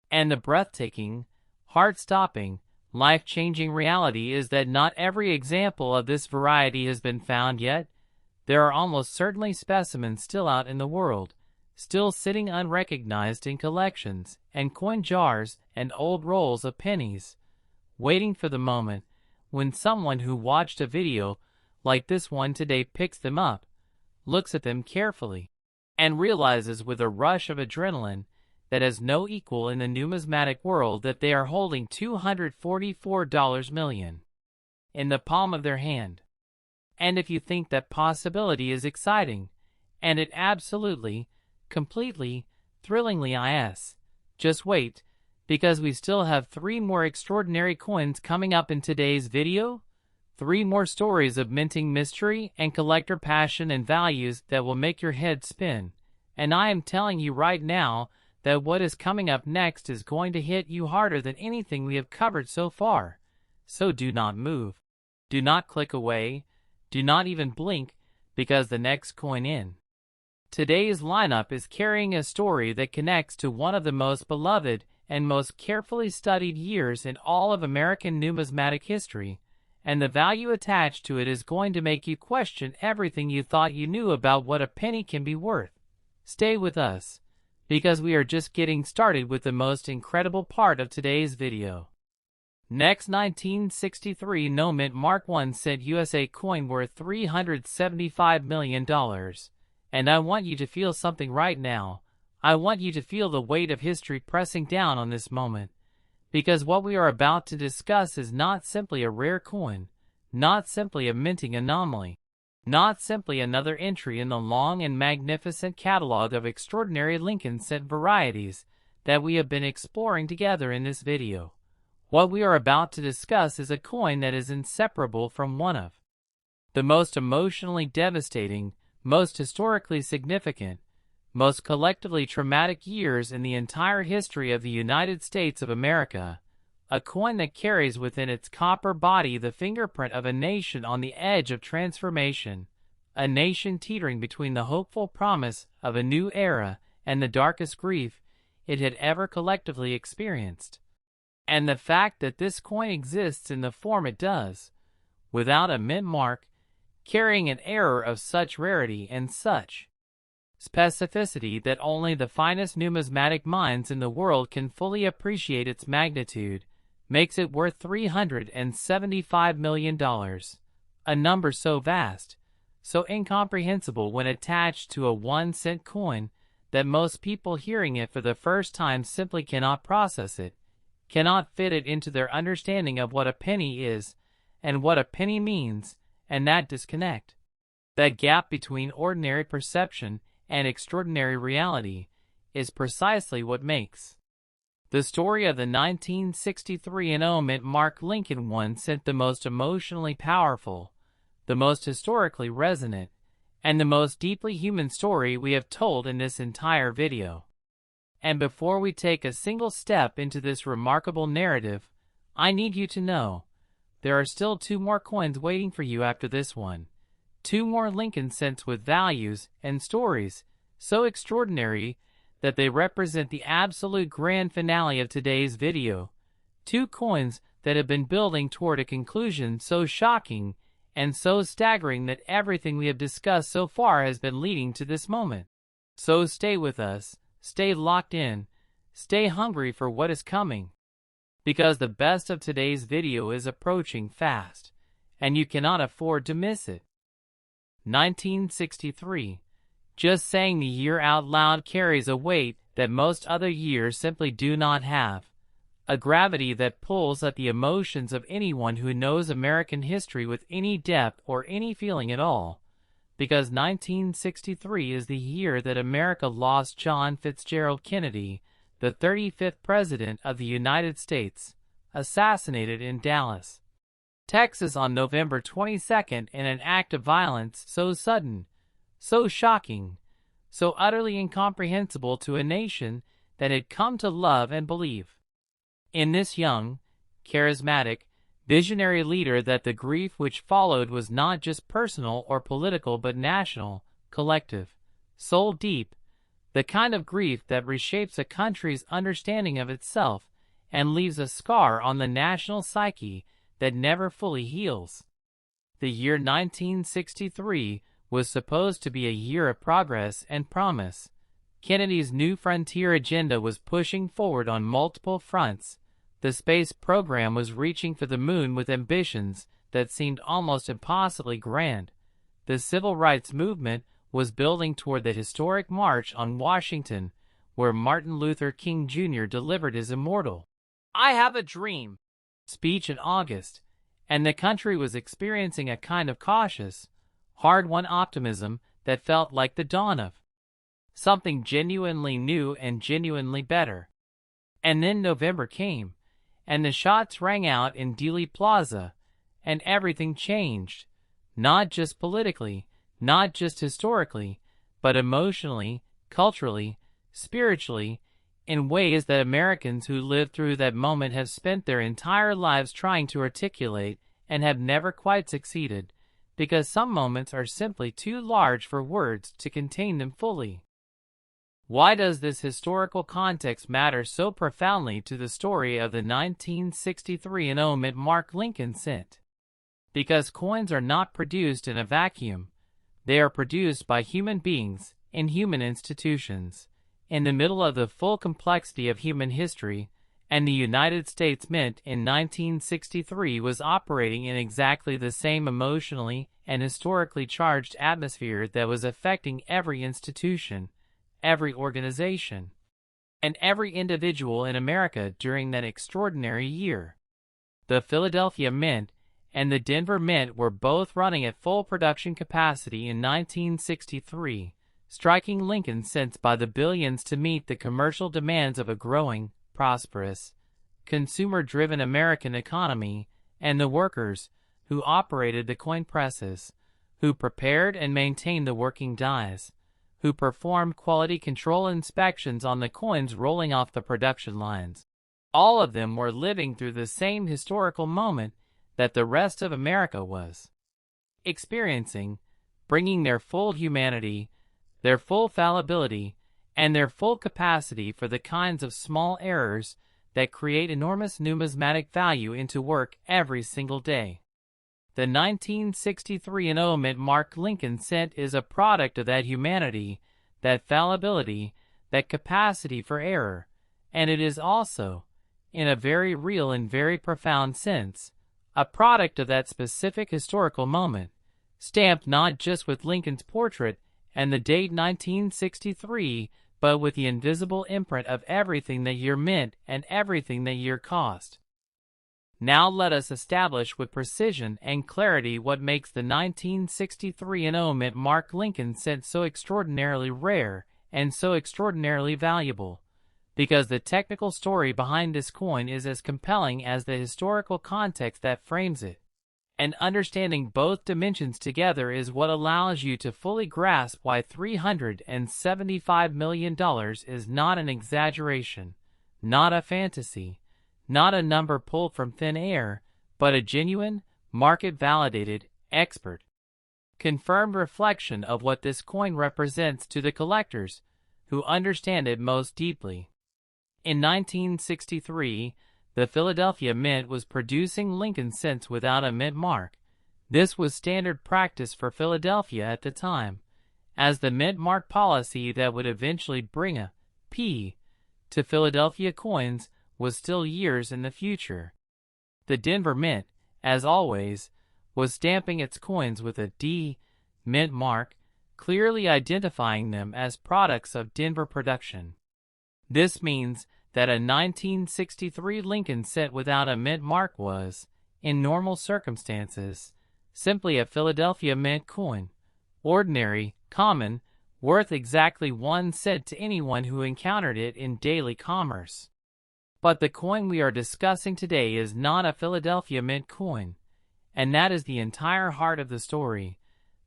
And the breathtaking, heart-stopping, life-changing reality is that not every example of this variety has been found yet. There are almost certainly specimens still out in the world, still sitting unrecognized in collections and coin jars and old rolls of pennies, waiting for the moment when someone who watched a video like this one today picks them up, looks at them carefully, and realizes with a rush of adrenaline that has no equal in the numismatic world that they are holding $244 million in the palm of their hand. And if you think that possibility is exciting, and it absolutely, completely, thrillingly is, just wait, because we still have 3 more extraordinary coins coming up in today's video. 3 more stories of minting mystery and collector passion and values that will make your head spin. And I am telling you right now that what is coming up next is going to hit you harder than anything we have covered so far. So do not move. Do not click away. Do not even blink, because the next coin in today's lineup is carrying a story that connects to one of the most beloved and most carefully studied years in all of American numismatic history, and the value attached to it is going to make you question everything you thought you knew about what a penny can be worth. Stay with us, because we are just getting started with the most incredible part of today's video. Next, 1963 no mint mark 1 cent USA coin worth $375 million. And I want you to feel something right now. I want you to feel the weight of history pressing down on this moment. Because what we are about to discuss is not simply a rare coin, not simply a minting anomaly, not simply another entry in the long and magnificent catalog of extraordinary Lincoln cent varieties that we have been exploring together in this video. What we are about to discuss is a coin that is inseparable from one of the most emotionally devastating, most historically significant, most collectively traumatic years in the entire history of the United States of America, a coin that carries within its copper body the fingerprint of a nation on the edge of transformation, a nation teetering between the hopeful promise of a new era and the darkest grief it had ever collectively experienced. And the fact that this coin exists in the form it does, without a mint mark, carrying an error of such rarity and such specificity that only the finest numismatic minds in the world can fully appreciate its magnitude, makes it worth $375 million, a number so vast, so incomprehensible when attached to a 1-cent coin that most people hearing it for the first time simply cannot process it, cannot fit it into their understanding of what a penny is and what a penny means, and that disconnect, that gap between ordinary perception and extraordinary reality, is precisely what makes the story of the 1963 no mint mark Lincoln 1 cent the most emotionally powerful, the most historically resonant, and the most deeply human story we have told in this entire video. And before we take a single step into this remarkable narrative, I need you to know there are still 2 more coins waiting for you after this one. 2 more Lincoln cents with values and stories so extraordinary that they represent the absolute grand finale of today's video. 2 coins that have been building toward a conclusion so shocking and so staggering that everything we have discussed so far has been leading to this moment. So stay with us. Stay locked in, stay hungry for what is coming, because the best of today's video is approaching fast, and you cannot afford to miss it. 1963. Just saying the year out loud carries a weight that most other years simply do not have, a gravity that pulls at the emotions of anyone who knows American history with any depth or any feeling at all. Because 1963 is the year that America lost John Fitzgerald Kennedy, the 35th President of the United States, assassinated in Dallas, Texas on November 22nd in an act of violence so sudden, so shocking, so utterly incomprehensible to a nation that had come to love and believe in this young, charismatic, visionary leader, that the grief which followed was not just personal or political but national, collective, soul deep, the kind of grief that reshapes a country's understanding of itself and leaves a scar on the national psyche that never fully heals. The year 1963 was supposed to be a year of progress and promise. Kennedy's New Frontier agenda was pushing forward on multiple fronts. The space program was reaching for the moon with ambitions that seemed almost impossibly grand. The civil rights movement was building toward the historic March on Washington, where Martin Luther King Jr. delivered his immortal "I Have a Dream" speech in August, and the country was experiencing a kind of cautious, hard-won optimism that felt like the dawn of something genuinely new and genuinely better. And then November came, and the shots rang out in Dealey Plaza, and everything changed, not just politically, not just historically, but emotionally, culturally, spiritually, in ways that Americans who lived through that moment have spent their entire lives trying to articulate and have never quite succeeded, because some moments are simply too large for words to contain them fully. Why does this historical context matter so profoundly to the story of the 1963 Mint Mark Lincoln cent? Because coins are not produced in a vacuum. They are produced by human beings in human institutions, in the middle of the full complexity of human history, and the United States Mint in 1963 was operating in exactly the same emotionally and historically charged atmosphere that was affecting every institution, every organization, and every individual in America during that extraordinary year. The Philadelphia Mint and the Denver Mint were both running at full production capacity in 1963, striking Lincoln cents by the billions to meet the commercial demands of a growing, prosperous, consumer-driven American economy, and the workers who operated the coin presses, who prepared and maintained the working dies, who performed quality control inspections on the coins rolling off the production lines. All of them were living through the same historical moment that the rest of America was experiencing, bringing their full humanity, their full fallibility, and their full capacity for the kinds of small errors that create enormous numismatic value into work every single day. The 1963 Mint Mark Lincoln cent is a product of that humanity, that fallibility, that capacity for error, and it is also, in a very real and very profound sense, a product of that specific historical moment, stamped not just with Lincoln's portrait and the date 1963, but with the invisible imprint of everything that year meant and everything that year cost. Now let us establish with precision and clarity what makes the 1963 Mint Mark Lincoln cent so extraordinarily rare and so extraordinarily valuable, because the technical story behind this coin is as compelling as the historical context that frames it. And understanding both dimensions together is what allows you to fully grasp why $375 million is not an exaggeration, not a fantasy, not a number pulled from thin air, but a genuine, market-validated, expert, confirmed reflection of what this coin represents to the collectors who understand it most deeply. In 1963, the Philadelphia Mint was producing Lincoln cents without a mint mark. This was standard practice for Philadelphia at the time, as the mint mark policy that would eventually bring a P to Philadelphia coins was still years in the future. The Denver Mint, as always, was stamping its coins with a D mint mark, clearly identifying them as products of Denver production. This means that a 1963 Lincoln cent without a mint mark was, in normal circumstances, simply a Philadelphia Mint coin, ordinary, common, worth exactly 1 cent to anyone who encountered it in daily commerce. But the coin we are discussing today is not a Philadelphia Mint coin, and that is the entire heart of the story.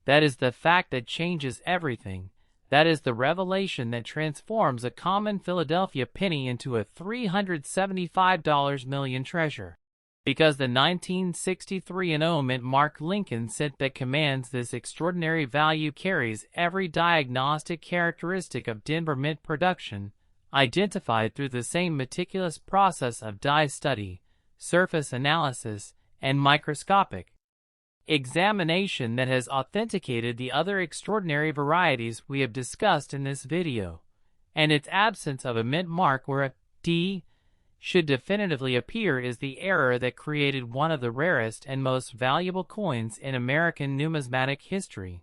That is the fact that changes everything. That is the revelation that transforms a common Philadelphia penny into a $375 million treasure. Because the 1963 Mint Mark Lincoln cent that commands this extraordinary value carries every diagnostic characteristic of Denver Mint production, identified through the same meticulous process of die study, surface analysis, and microscopic examination that has authenticated the other extraordinary varieties we have discussed in this video, and its absence of a mint mark where a D should definitively appear is the error that created one of the rarest and most valuable coins in American numismatic history.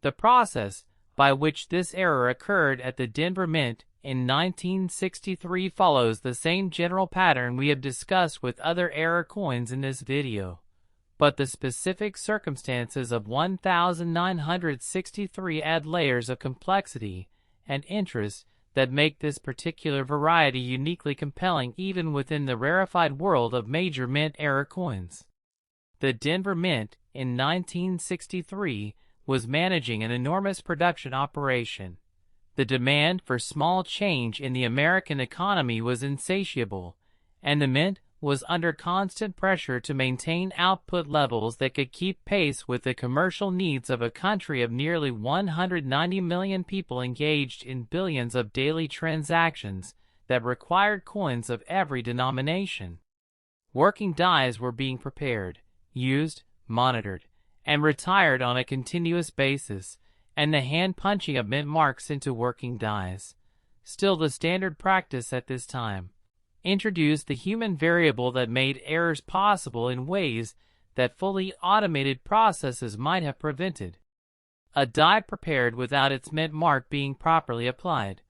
The process by which this error occurred at the Denver Mint in 1963 follows the same general pattern we have discussed with other error coins in this video. But the specific circumstances of 1963 add layers of complexity and interest that make this particular variety uniquely compelling even within the rarefied world of major mint-era coins. The Denver Mint, in 1963, was managing an enormous production operation. The demand for small change in the American economy was insatiable, and the mint was under constant pressure to maintain output levels that could keep pace with the commercial needs of a country of nearly 190 million people engaged in billions of daily transactions that required coins of every denomination. Working dies were being prepared, used, monitored, and retired on a continuous basis, and the hand-punching of mint marks into working dies, still the standard practice at this time, introduced the human variable that made errors possible in ways that fully automated processes might have prevented. A die prepared without its mint mark being properly applied,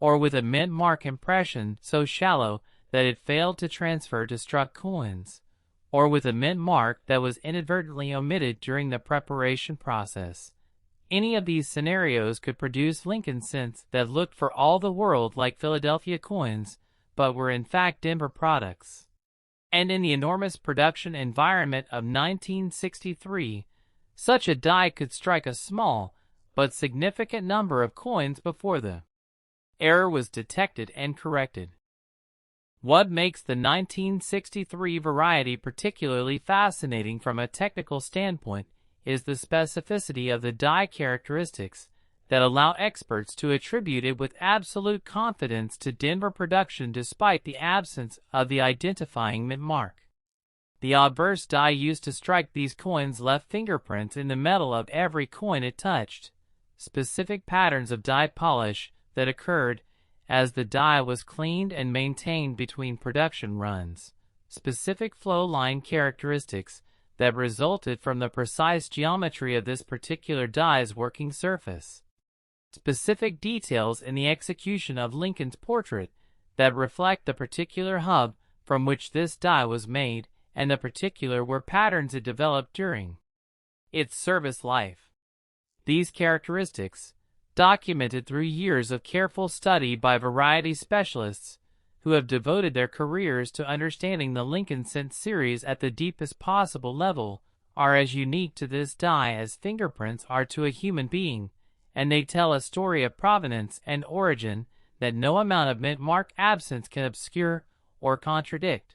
or with a mint mark impression so shallow that it failed to transfer to struck coins, or with a mint mark that was inadvertently omitted during the preparation process. Any of these scenarios could produce Lincoln cents that looked for all the world like Philadelphia coins, but were in fact Denver products. And in the enormous production environment of 1963, such a die could strike a small but significant number of coins before the error was detected and corrected. What makes the 1963 variety particularly fascinating from a technical standpoint is the specificity of the die characteristics that allow experts to attribute it with absolute confidence to Denver production despite the absence of the identifying mint mark. The obverse die used to strike these coins left fingerprints in the metal of every coin it touched, specific patterns of die polish that occurred as the die was cleaned and maintained between production runs, specific flow line characteristics that resulted from the precise geometry of this particular die's working surface, specific details in the execution of Lincoln's portrait that reflect the particular hub from which this die was made and the particular were patterns it developed during its service life. These characteristics, documented through years of careful study by variety specialists who have devoted their careers to understanding the Lincoln cent series at the deepest possible level, are as unique to this die as fingerprints are to a human being, and they tell a story of provenance and origin that no amount of mint mark absence can obscure or contradict.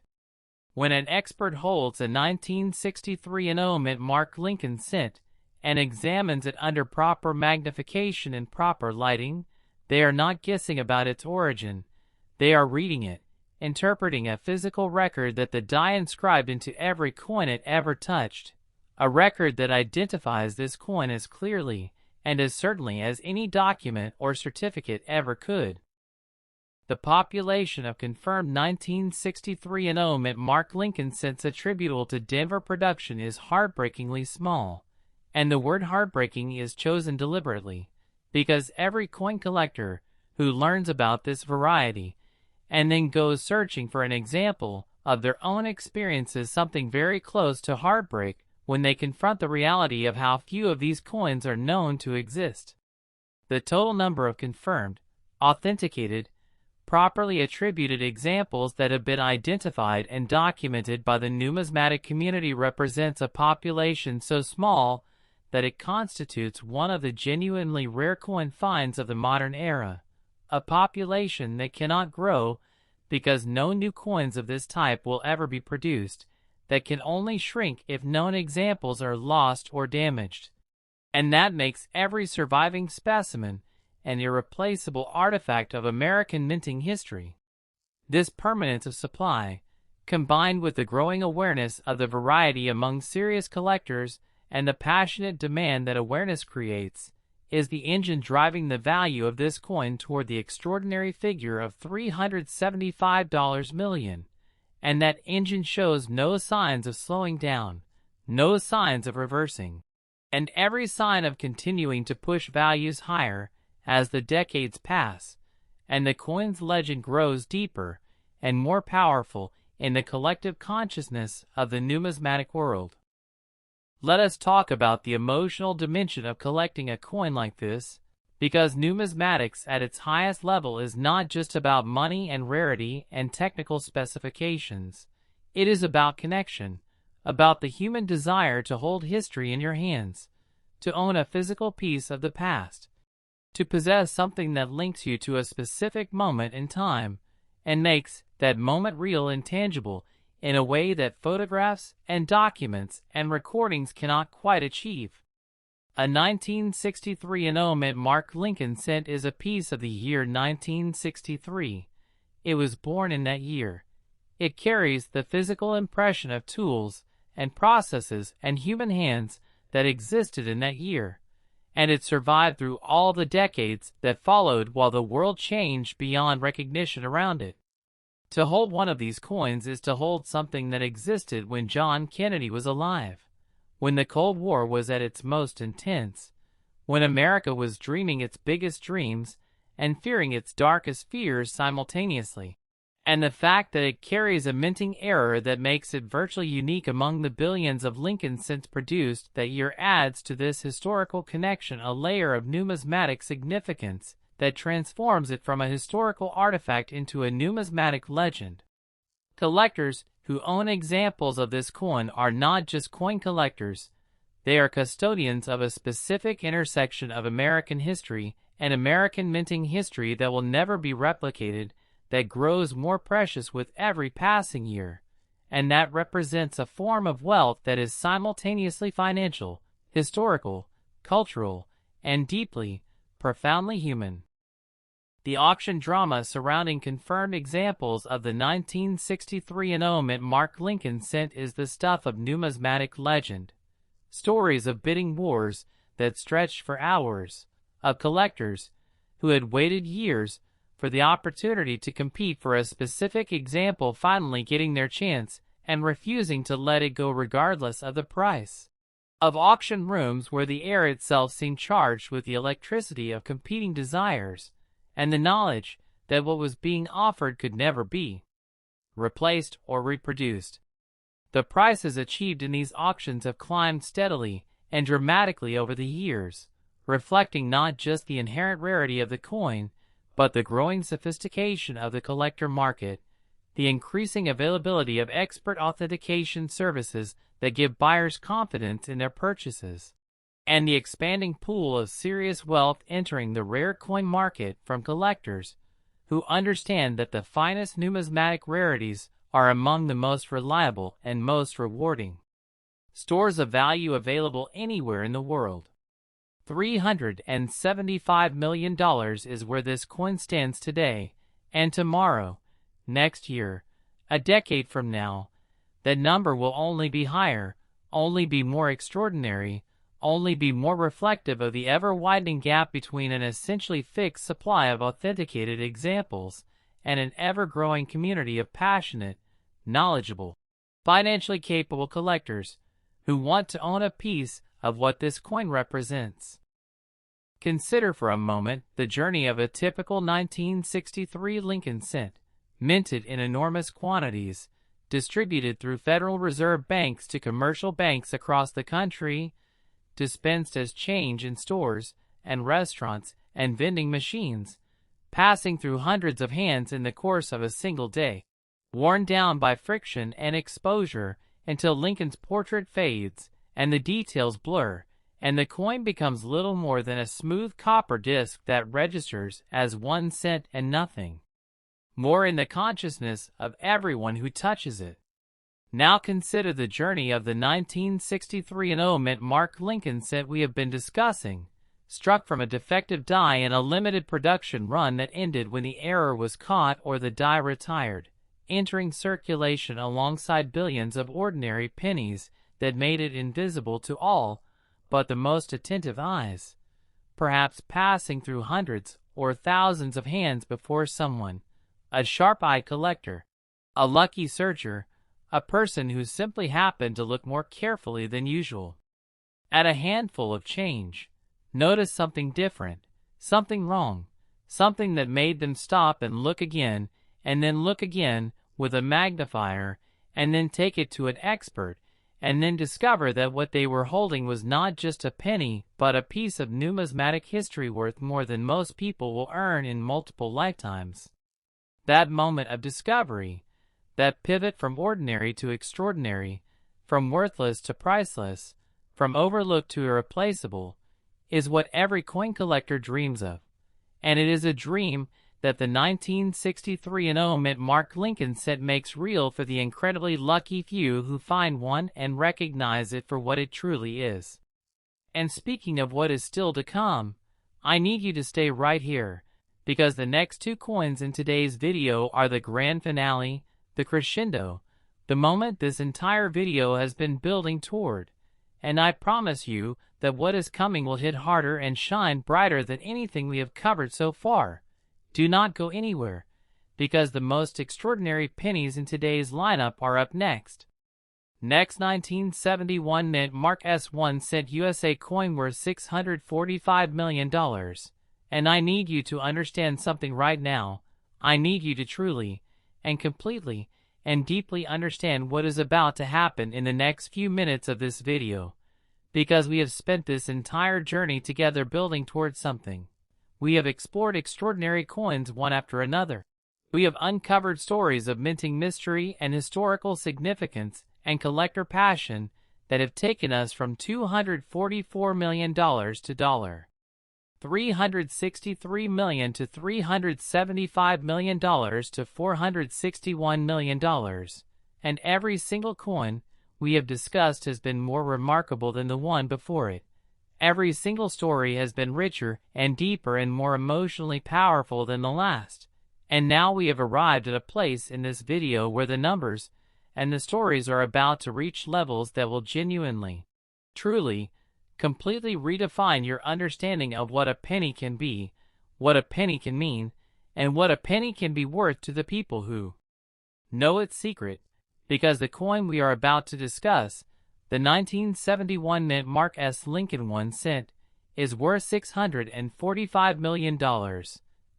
When an expert holds a 1963 mint mark Lincoln cent and examines it under proper magnification and proper lighting, they are not guessing about its origin. They are reading it, interpreting a physical record that the die inscribed into every coin it ever touched, a record that identifies this coin as clearly and as certainly as any document or certificate ever could. The population of confirmed 1963 mint mark Lincoln cents attributable to Denver production is heartbreakingly small, and the word heartbreaking is chosen deliberately, because every coin collector who learns about this variety and then goes searching for an example of their own experiences something very close to heartbreak when they confront the reality of how few of these coins are known to exist. The total number of confirmed, authenticated, properly attributed examples that have been identified and documented by the numismatic community represents a population so small that it constitutes one of the genuinely rare coin finds of the modern era, a population that cannot grow because no new coins of this type will ever be produced, that can only shrink if known examples are lost or damaged, and that makes every surviving specimen an irreplaceable artifact of American minting history. This permanence of supply, combined with the growing awareness of the variety among serious collectors and the passionate demand that awareness creates, is the engine driving the value of this coin toward the extraordinary figure of $375 million, and that engine shows no signs of slowing down, no signs of reversing, and every sign of continuing to push values higher as the decades pass, and the coin's legend grows deeper and more powerful in the collective consciousness of the numismatic world. Let us talk about the emotional dimension of collecting a coin like this, Because numismatics at its highest level is not just about money and rarity and technical specifications. It is about connection, about the human desire to hold history in your hands, to own a physical piece of the past, to possess something that links you to a specific moment in time and makes that moment real and tangible in a way that photographs and documents and recordings cannot quite achieve. A 1963 annulment marked Lincoln cent is a piece of the year 1963. It was born in that year. It carries the physical impression of tools and processes and human hands that existed in that year, and it survived through all the decades that followed while the world changed beyond recognition around it. To hold one of these coins is to hold something that existed when John Kennedy was alive, when the Cold War was at its most intense, when America was dreaming its biggest dreams and fearing its darkest fears simultaneously. And the fact that it carries a minting error that makes it virtually unique among the billions of Lincoln cents produced that year adds to this historical connection a layer of numismatic significance that transforms it from a historical artifact into a numismatic legend. Collectors who own examples of this coin are not just coin collectors, they are custodians of a specific intersection of American history and American minting history that will never be replicated, that grows more precious with every passing year, and that represents a form of wealth that is simultaneously financial, historical, cultural, and deeply, profoundly human. The auction drama surrounding confirmed examples of the 1963 annulment marked Lincoln cent is the stuff of numismatic legend. Stories of bidding wars that stretched for hours, of collectors who had waited years for the opportunity to compete for a specific example finally getting their chance and refusing to let it go regardless of the price. Of auction rooms where the air itself seemed charged with the electricity of competing desires, and the knowledge that what was being offered could never be replaced or reproduced. The prices achieved in these auctions have climbed steadily and dramatically over the years, reflecting not just the inherent rarity of the coin, but the growing sophistication of the collector market, the increasing availability of expert authentication services that give buyers confidence in their purchases, and the expanding pool of serious wealth entering the rare coin market from collectors who understand that the finest numismatic rarities are among the most reliable and most rewarding stores of value available anywhere in the world. $375 million is where this coin stands today, and tomorrow, next year, a decade from now, that number will only be higher, only be more extraordinary, only be more reflective of the ever-widening gap between an essentially fixed supply of authenticated examples and an ever-growing community of passionate, knowledgeable, financially capable collectors who want to own a piece of what this coin represents. Consider for a moment the journey of a typical 1963 Lincoln cent, minted in enormous quantities, distributed through Federal Reserve banks to commercial banks across the country, dispensed as change in stores and restaurants and vending machines, passing through hundreds of hands in the course of a single day, worn down by friction and exposure until Lincoln's portrait fades and the details blur, and the coin becomes little more than a smooth copper disc that registers as 1 cent and nothing more in the consciousness of everyone who touches it. Now consider the journey of the 1963 annulment marked Lincoln cent we have been discussing, struck from a defective die in a limited production run that ended when the error was caught or the die retired, entering circulation alongside billions of ordinary pennies that made it invisible to all but the most attentive eyes, perhaps passing through hundreds or thousands of hands before someone, a sharp-eyed collector, a lucky searcher, a person who simply happened to look more carefully than usual at a handful of change, noticed something different, something wrong, something that made them stop and look again, and then look again with a magnifier, and then take it to an expert, and then discover that what they were holding was not just a penny, but a piece of numismatic history worth more than most people will earn in multiple lifetimes. That moment of discovery, that pivot from ordinary to extraordinary, from worthless to priceless, from overlooked to irreplaceable, is what every coin collector dreams of. And it is a dream that the 1963 mint Mark Lincoln set makes real for the incredibly lucky few who find one and recognize it for what it truly is. And speaking of what is still to come, I need you to stay right here, because the next two coins in today's video are the grand finale, the crescendo, the moment this entire video has been building toward. And I promise you that what is coming will hit harder and shine brighter than anything we have covered so far. Do not go anywhere, because the most extraordinary pennies in today's lineup are up next. Next, 1971 mint Mark S. 1 cent USA coin worth $645 million. And I need you to understand something right now. I need you to truly, and completely, and deeply understand what is about to happen in the next few minutes of this video. Because we have spent this entire journey together building towards something. We have explored extraordinary coins one after another. We have uncovered stories of minting mystery and historical significance and collector passion that have taken us from $244 million to $363 million to $375 million to $461 million. And every single coin we have discussed has been more remarkable than the one before it. Every single story has been richer and deeper and more emotionally powerful than the last. And now we have arrived at a place in this video where the numbers and the stories are about to reach levels that will genuinely, truly, completely redefine your understanding of what a penny can be, what a penny can mean, and what a penny can be worth to the people who know its secret. Because the coin we are about to discuss, the 1971 mint Mark S. Lincoln 1 cent, is worth $645 million.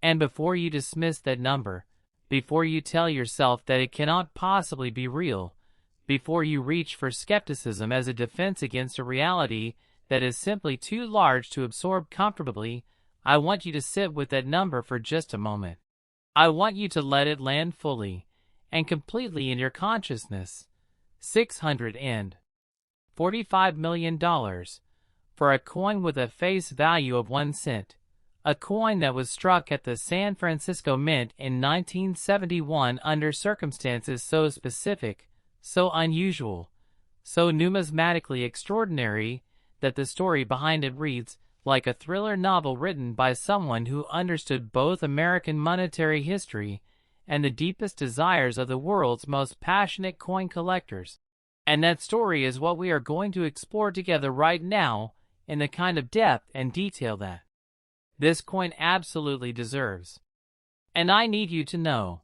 And before you dismiss that number, before you tell yourself that it cannot possibly be real, before you reach for skepticism as a defense against a reality that is simply too large to absorb comfortably, I want you to sit with that number for just a moment. I want you to let it land fully and completely in your consciousness. $645 million for a coin with a face value of 1 cent, a coin that was struck at the San Francisco Mint in 1971 under circumstances so specific, so unusual, so numismatically extraordinary that the story behind it reads like a thriller novel written by someone who understood both American monetary history and the deepest desires of the world's most passionate coin collectors. And that story is what we are going to explore together right now in the kind of depth and detail that this coin absolutely deserves. And I need you to know,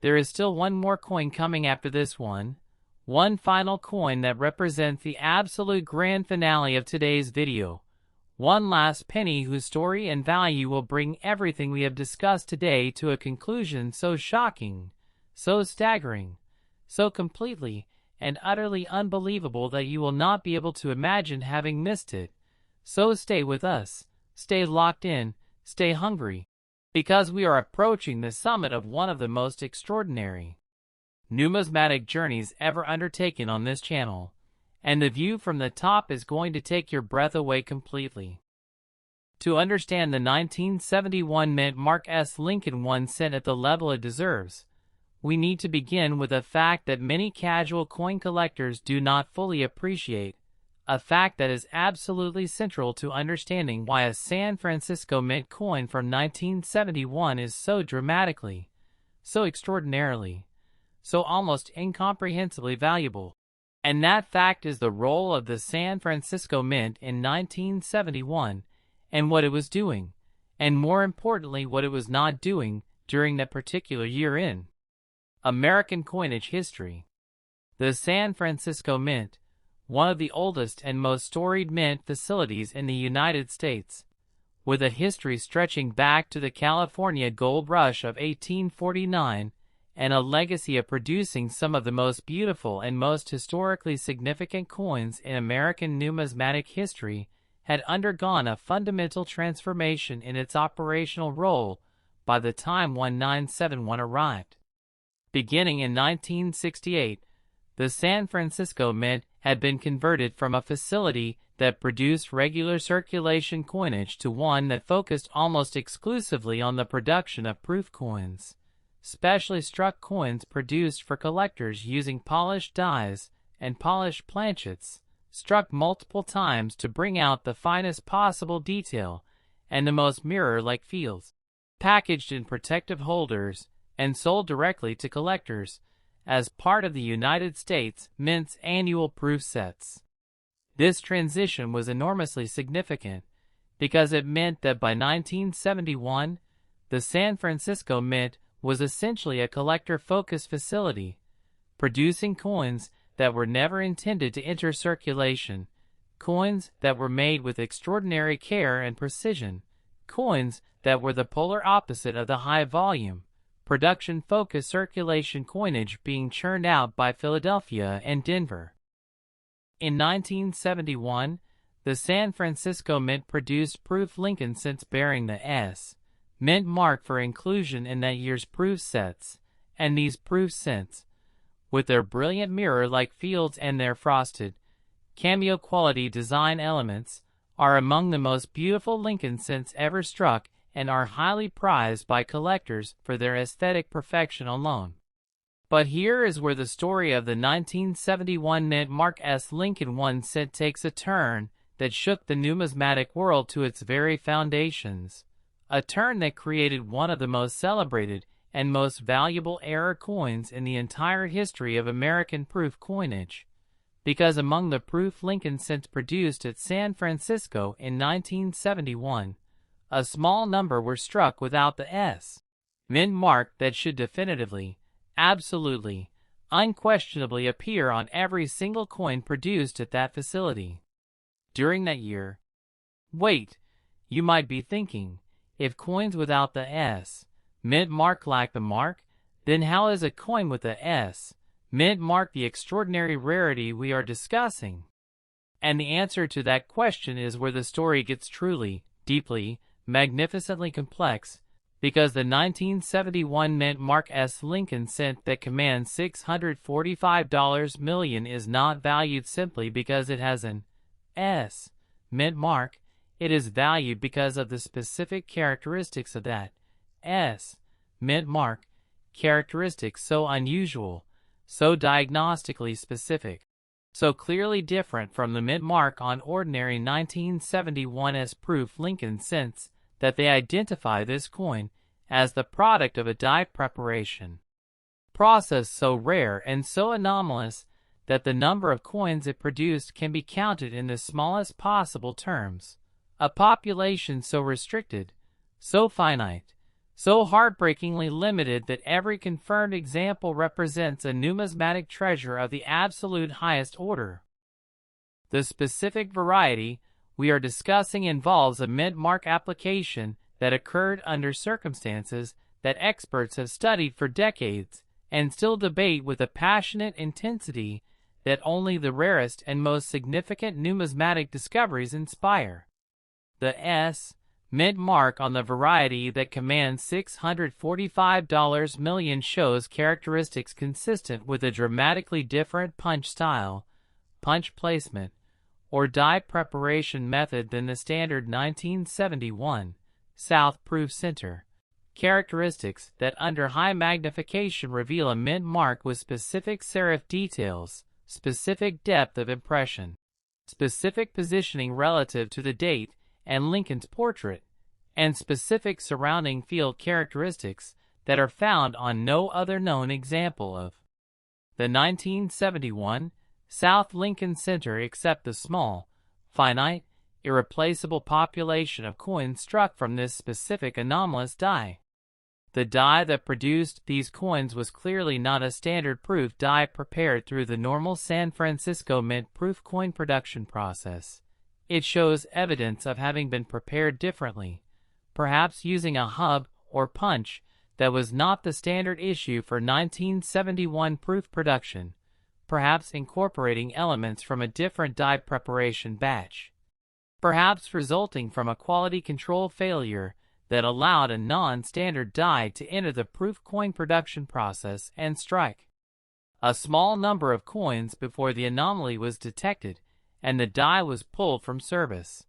there is still one more coin coming after this one final coin that represents the absolute grand finale of today's video. One last penny whose story and value will bring everything we have discussed today to a conclusion so shocking, so staggering, so completely and utterly unbelievable that you will not be able to imagine having missed it. So stay with us, stay locked in, stay hungry, because we are approaching the summit of one of the most extraordinary numismatic journeys ever undertaken on this channel. And the view from the top is going to take your breath away completely. To understand the 1971 mint Mark S. Lincoln 1 cent at the level it deserves, we need to begin with a fact that many casual coin collectors do not fully appreciate, a fact that is absolutely central to understanding why a San Francisco Mint coin from 1971 is so dramatically, so extraordinarily, so almost incomprehensibly valuable. And that fact is the role of the San Francisco Mint in 1971 and what it was doing, and more importantly what it was not doing during that particular year in American coinage history. The San Francisco Mint, one of the oldest and most storied mint facilities in the United States, with a history stretching back to the California Gold Rush of 1849 and a legacy of producing some of the most beautiful and most historically significant coins in American numismatic history, had undergone a fundamental transformation in its operational role by the time 1971 arrived. Beginning in 1968, the San Francisco Mint had been converted from a facility that produced regular circulation coinage to one that focused almost exclusively on the production of proof coins, specially struck coins produced for collectors using polished dies and polished planchets, struck multiple times to bring out the finest possible detail and the most mirror-like feels, packaged in protective holders and sold directly to collectors as part of the United States Mint's annual proof sets. This transition was enormously significant because it meant that by 1971, the San Francisco Mint was essentially a collector-focused facility, producing coins that were never intended to enter circulation, coins that were made with extraordinary care and precision, coins that were the polar opposite of the high-volume, production-focused circulation coinage being churned out by Philadelphia and Denver. In 1971, the San Francisco Mint produced proof Lincoln cents bearing the S. Mint mark for inclusion in that year's proof sets, and these proof cents, with their brilliant mirror-like fields and their frosted, cameo-quality design elements, are among the most beautiful Lincoln cents ever struck and are highly prized by collectors for their aesthetic perfection alone. But here is where the story of the 1971 Mint Mark S. Lincoln 1 cent takes a turn that shook the numismatic world to its very foundations, a turn that created one of the most celebrated and most valuable error coins in the entire history of American proof coinage, because among the proof Lincoln cents produced at San Francisco in 1971, a small number were struck without the S. Mint mark that should definitively, absolutely, unquestionably appear on every single coin produced at that facility. During that year, wait, you might be thinking, if coins without the S. Mint mark lack the mark, then how is a coin with the S. Mint mark the extraordinary rarity we are discussing? And the answer to that question is where the story gets truly, deeply, magnificently complex, because the 1971 Mint Mark S. Lincoln cent that commands $645 million is not valued simply because it has an S. Mint mark. It is valued because of the specific characteristics of that S. Mint mark, characteristics so unusual, so diagnostically specific, so clearly different from the mint mark on ordinary 1971 S proof Lincoln cents that they identify this coin as the product of a die preparation process so rare and so anomalous that the number of coins it produced can be counted in the smallest possible terms, a population so restricted, so finite, so heartbreakingly limited that every confirmed example represents a numismatic treasure of the absolute highest order. The specific variety we are discussing involves a mint mark application that occurred under circumstances that experts have studied for decades and still debate with a passionate intensity that only the rarest and most significant numismatic discoveries inspire. The S. Mint mark on the variety that commands $645 million shows characteristics consistent with a dramatically different punch style, punch placement, or die preparation method than the standard 1971 South Proof Center. Characteristics that under high magnification reveal a mint mark with specific serif details, specific depth of impression, specific positioning relative to the date and Lincoln's portrait, and specific surrounding field characteristics that are found on no other known example of the 1971 South Lincoln Center except the small, finite, irreplaceable population of coins struck from this specific anomalous die. The die that produced these coins was clearly not a standard proof die prepared through the normal San Francisco Mint proof coin production process. It shows evidence of having been prepared differently, perhaps using a hub or punch that was not the standard issue for 1971 proof production, perhaps incorporating elements from a different die preparation batch, perhaps resulting from a quality control failure that allowed a non-standard die to enter the proof coin production process and strike a small number of coins before the anomaly was detected and the die was pulled from service.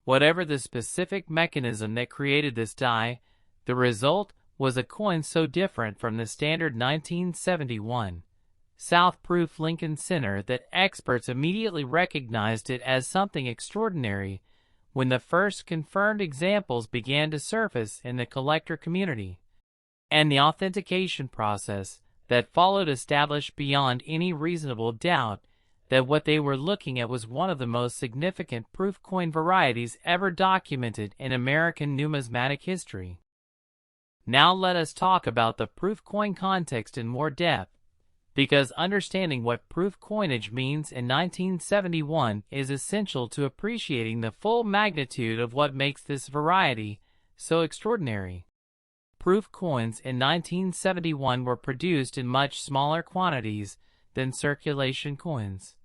Whatever the specific mechanism that created this die, the result was a coin so different from the standard 1971 South Proof Lincoln Center that experts immediately recognized it as something extraordinary when the first confirmed examples began to surface in the collector community, and the authentication process that followed established beyond any reasonable doubt that what they were looking at was one of the most significant proof coin varieties ever documented in American numismatic history. Now let us talk about the proof coin context in more depth, because understanding what proof coinage means in 1971 is essential to appreciating the full magnitude of what makes this variety so extraordinary. Proof coins in 1971 were produced in much smaller quantities than circulation coins,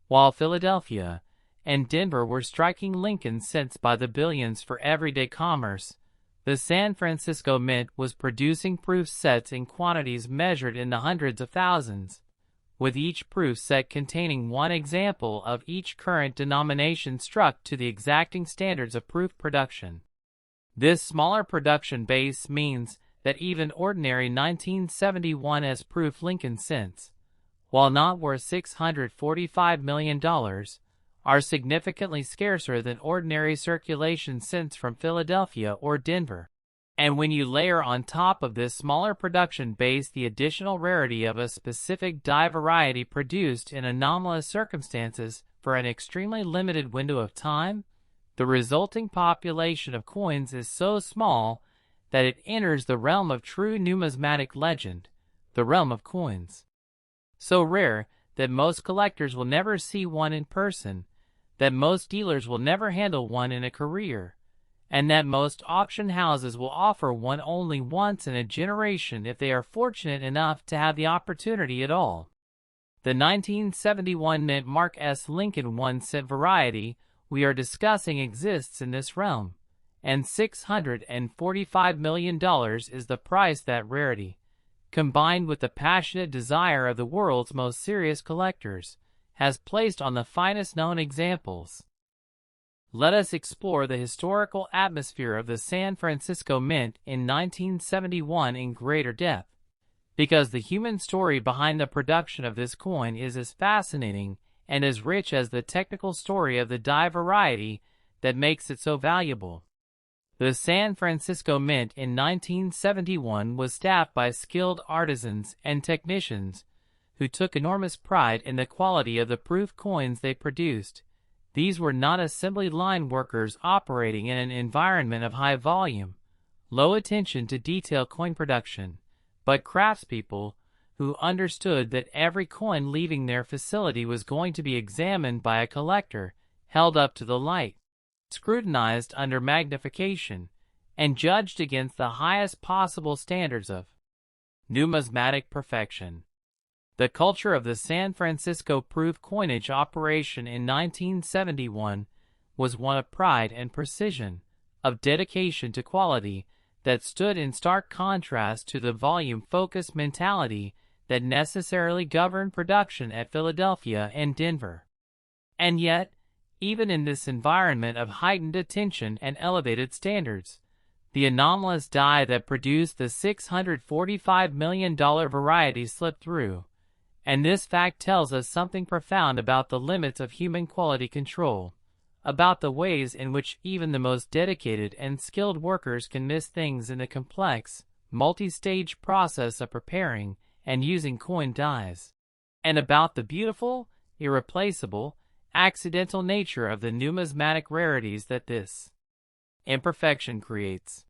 while Philadelphia and Denver were striking Lincoln cents by the billions for everyday commerce. The San Francisco Mint was producing proof sets in quantities measured in the hundreds of thousands, with each proof set containing one example of each current denomination struck to the exacting standards of proof production. This smaller production base means that even ordinary 1971 as proof Lincoln cents, while not worth $645 million, are significantly scarcer than ordinary circulation cents from Philadelphia or Denver. And when you layer on top of this smaller production base the additional rarity of a specific die variety produced in anomalous circumstances for an extremely limited window of time, the resulting population of coins is so small that it enters the realm of true numismatic legend, the realm of coins. So rare that most collectors will never see one in person, that most dealers will never handle one in a career, and that most auction houses will offer one only once in a generation if they are fortunate enough to have the opportunity at all. The 1971 Mint Mark S. Lincoln 1-cent variety we are discussing exists in this realm, and $645 million is the price that rarity, combined with the passionate desire of the world's most serious collectors, has placed on the finest known examples. Let us explore the historical atmosphere of the San Francisco Mint in 1971 in greater depth, because the human story behind the production of this coin is as fascinating and as rich as the technical story of the die variety that makes it so valuable. The San Francisco Mint in 1971 was staffed by skilled artisans and technicians who took enormous pride in the quality of the proof coins they produced. These were not assembly line workers operating in an environment of high volume, low attention to detail coin production, but craftspeople who understood that every coin leaving their facility was going to be examined by a collector, held up to the light, scrutinized under magnification, and judged against the highest possible standards of numismatic perfection. The culture of the San Francisco proof coinage operation in 1971 was one of pride and precision, of dedication to quality, that stood in stark contrast to the volume-focused mentality that necessarily governed production at Philadelphia and Denver. And yet, even in this environment of heightened attention and elevated standards, the anomalous die that produced the $645 million variety slipped through. And this fact tells us something profound about the limits of human quality control, about the ways in which even the most dedicated and skilled workers can miss things in the complex, multi-stage process of preparing and using coin dies, and about the beautiful, irreplaceable, accidental nature of the numismatic rarities that this imperfection creates.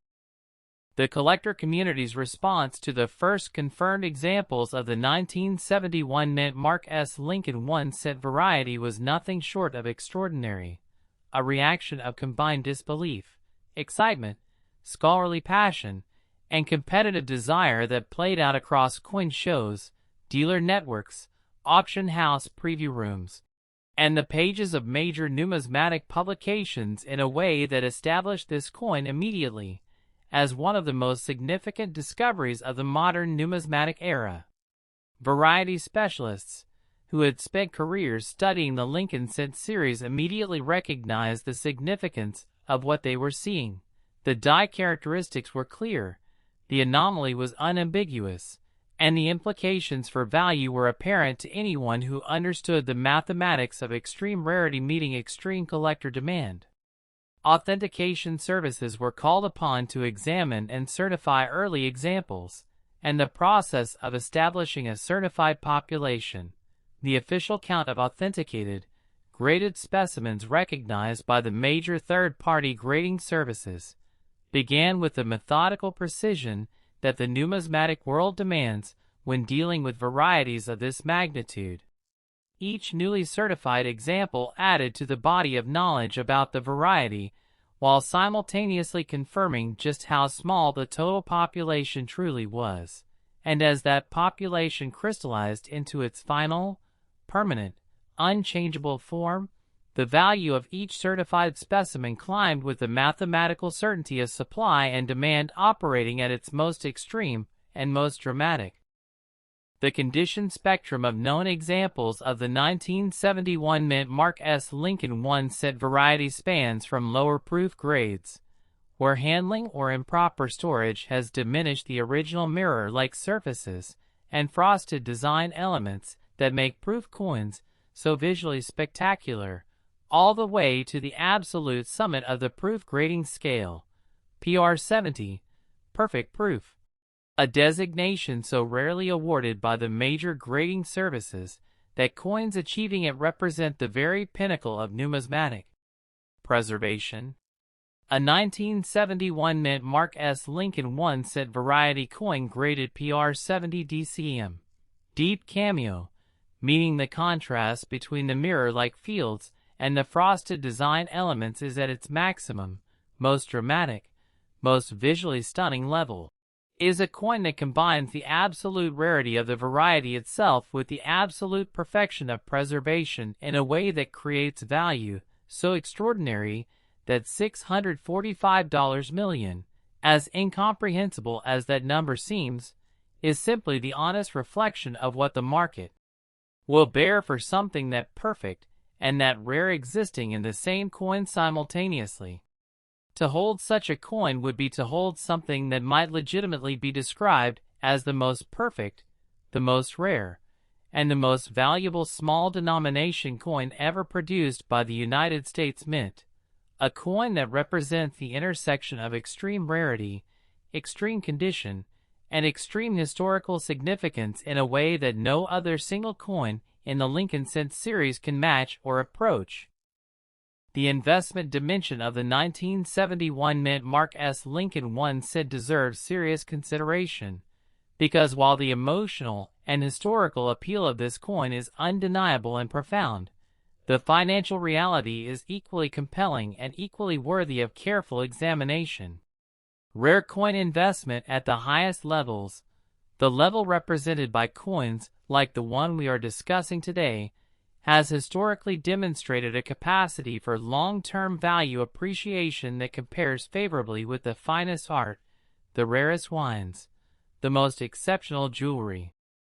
The collector community's response to the first confirmed examples of the 1971 Mint Mark S. Lincoln 1-cent variety was nothing short of extraordinary, a reaction of combined disbelief, excitement, scholarly passion, and competitive desire that played out across coin shows, dealer networks, auction house preview rooms, and the pages of major numismatic publications in a way that established this coin immediately as one of the most significant discoveries of the modern numismatic era. Variety specialists, who had spent careers studying the Lincoln cent series, immediately recognized the significance of what they were seeing. The die characteristics were clear, the anomaly was unambiguous, and the implications for value were apparent to anyone who understood the mathematics of extreme rarity meeting extreme collector demand. Authentication services were called upon to examine and certify early examples, and the process of establishing a certified population, the official count of authenticated, graded specimens recognized by the major third-party grading services, began with the methodical precision that the numismatic world demands when dealing with varieties of this magnitude. Each newly certified example added to the body of knowledge about the variety, while simultaneously confirming just how small the total population truly was. And as that population crystallized into its final, permanent, unchangeable form, the value of each certified specimen climbed with the mathematical certainty of supply and demand operating at its most extreme and most dramatic. The condition spectrum of known examples of the 1971 mint Mark S. Lincoln 1 cent variety spans from lower proof grades, where handling or improper storage has diminished the original mirror-like surfaces and frosted design elements that make proof coins so visually spectacular, all the way to the absolute summit of the proof grading scale, PR 70, perfect proof, a designation so rarely awarded by the major grading services that coins achieving it represent the very pinnacle of numismatic preservation. A 1971 mint Mark S. Lincoln 1 cent variety coin graded PR 70 DCM, deep cameo, meaning the contrast between the mirror-like fields and the frosted design elements is at its maximum, most dramatic, most visually stunning level, is a coin that combines the absolute rarity of the variety itself with the absolute perfection of preservation in a way that creates value so extraordinary that $645 million, as incomprehensible as that number seems, is simply the honest reflection of what the market will bear for something that perfect and that rare existing in the same coin simultaneously. To hold such a coin would be to hold something that might legitimately be described as the most perfect, the most rare, and the most valuable small denomination coin ever produced by the United States Mint, a coin that represents the intersection of extreme rarity, extreme condition, and extreme historical significance in a way that no other single coin in the Lincoln cent series can match or approach. The investment dimension of the 1971 mint Mark S. Lincoln 1 cent deserves serious consideration, because while the emotional and historical appeal of this coin is undeniable and profound, the financial reality is equally compelling and equally worthy of careful examination. Rare coin investment at the highest levels, the level represented by coins like the one we are discussing today, has historically demonstrated a capacity for long-term value appreciation that compares favorably with the finest art, the rarest wines, the most exceptional jewelry,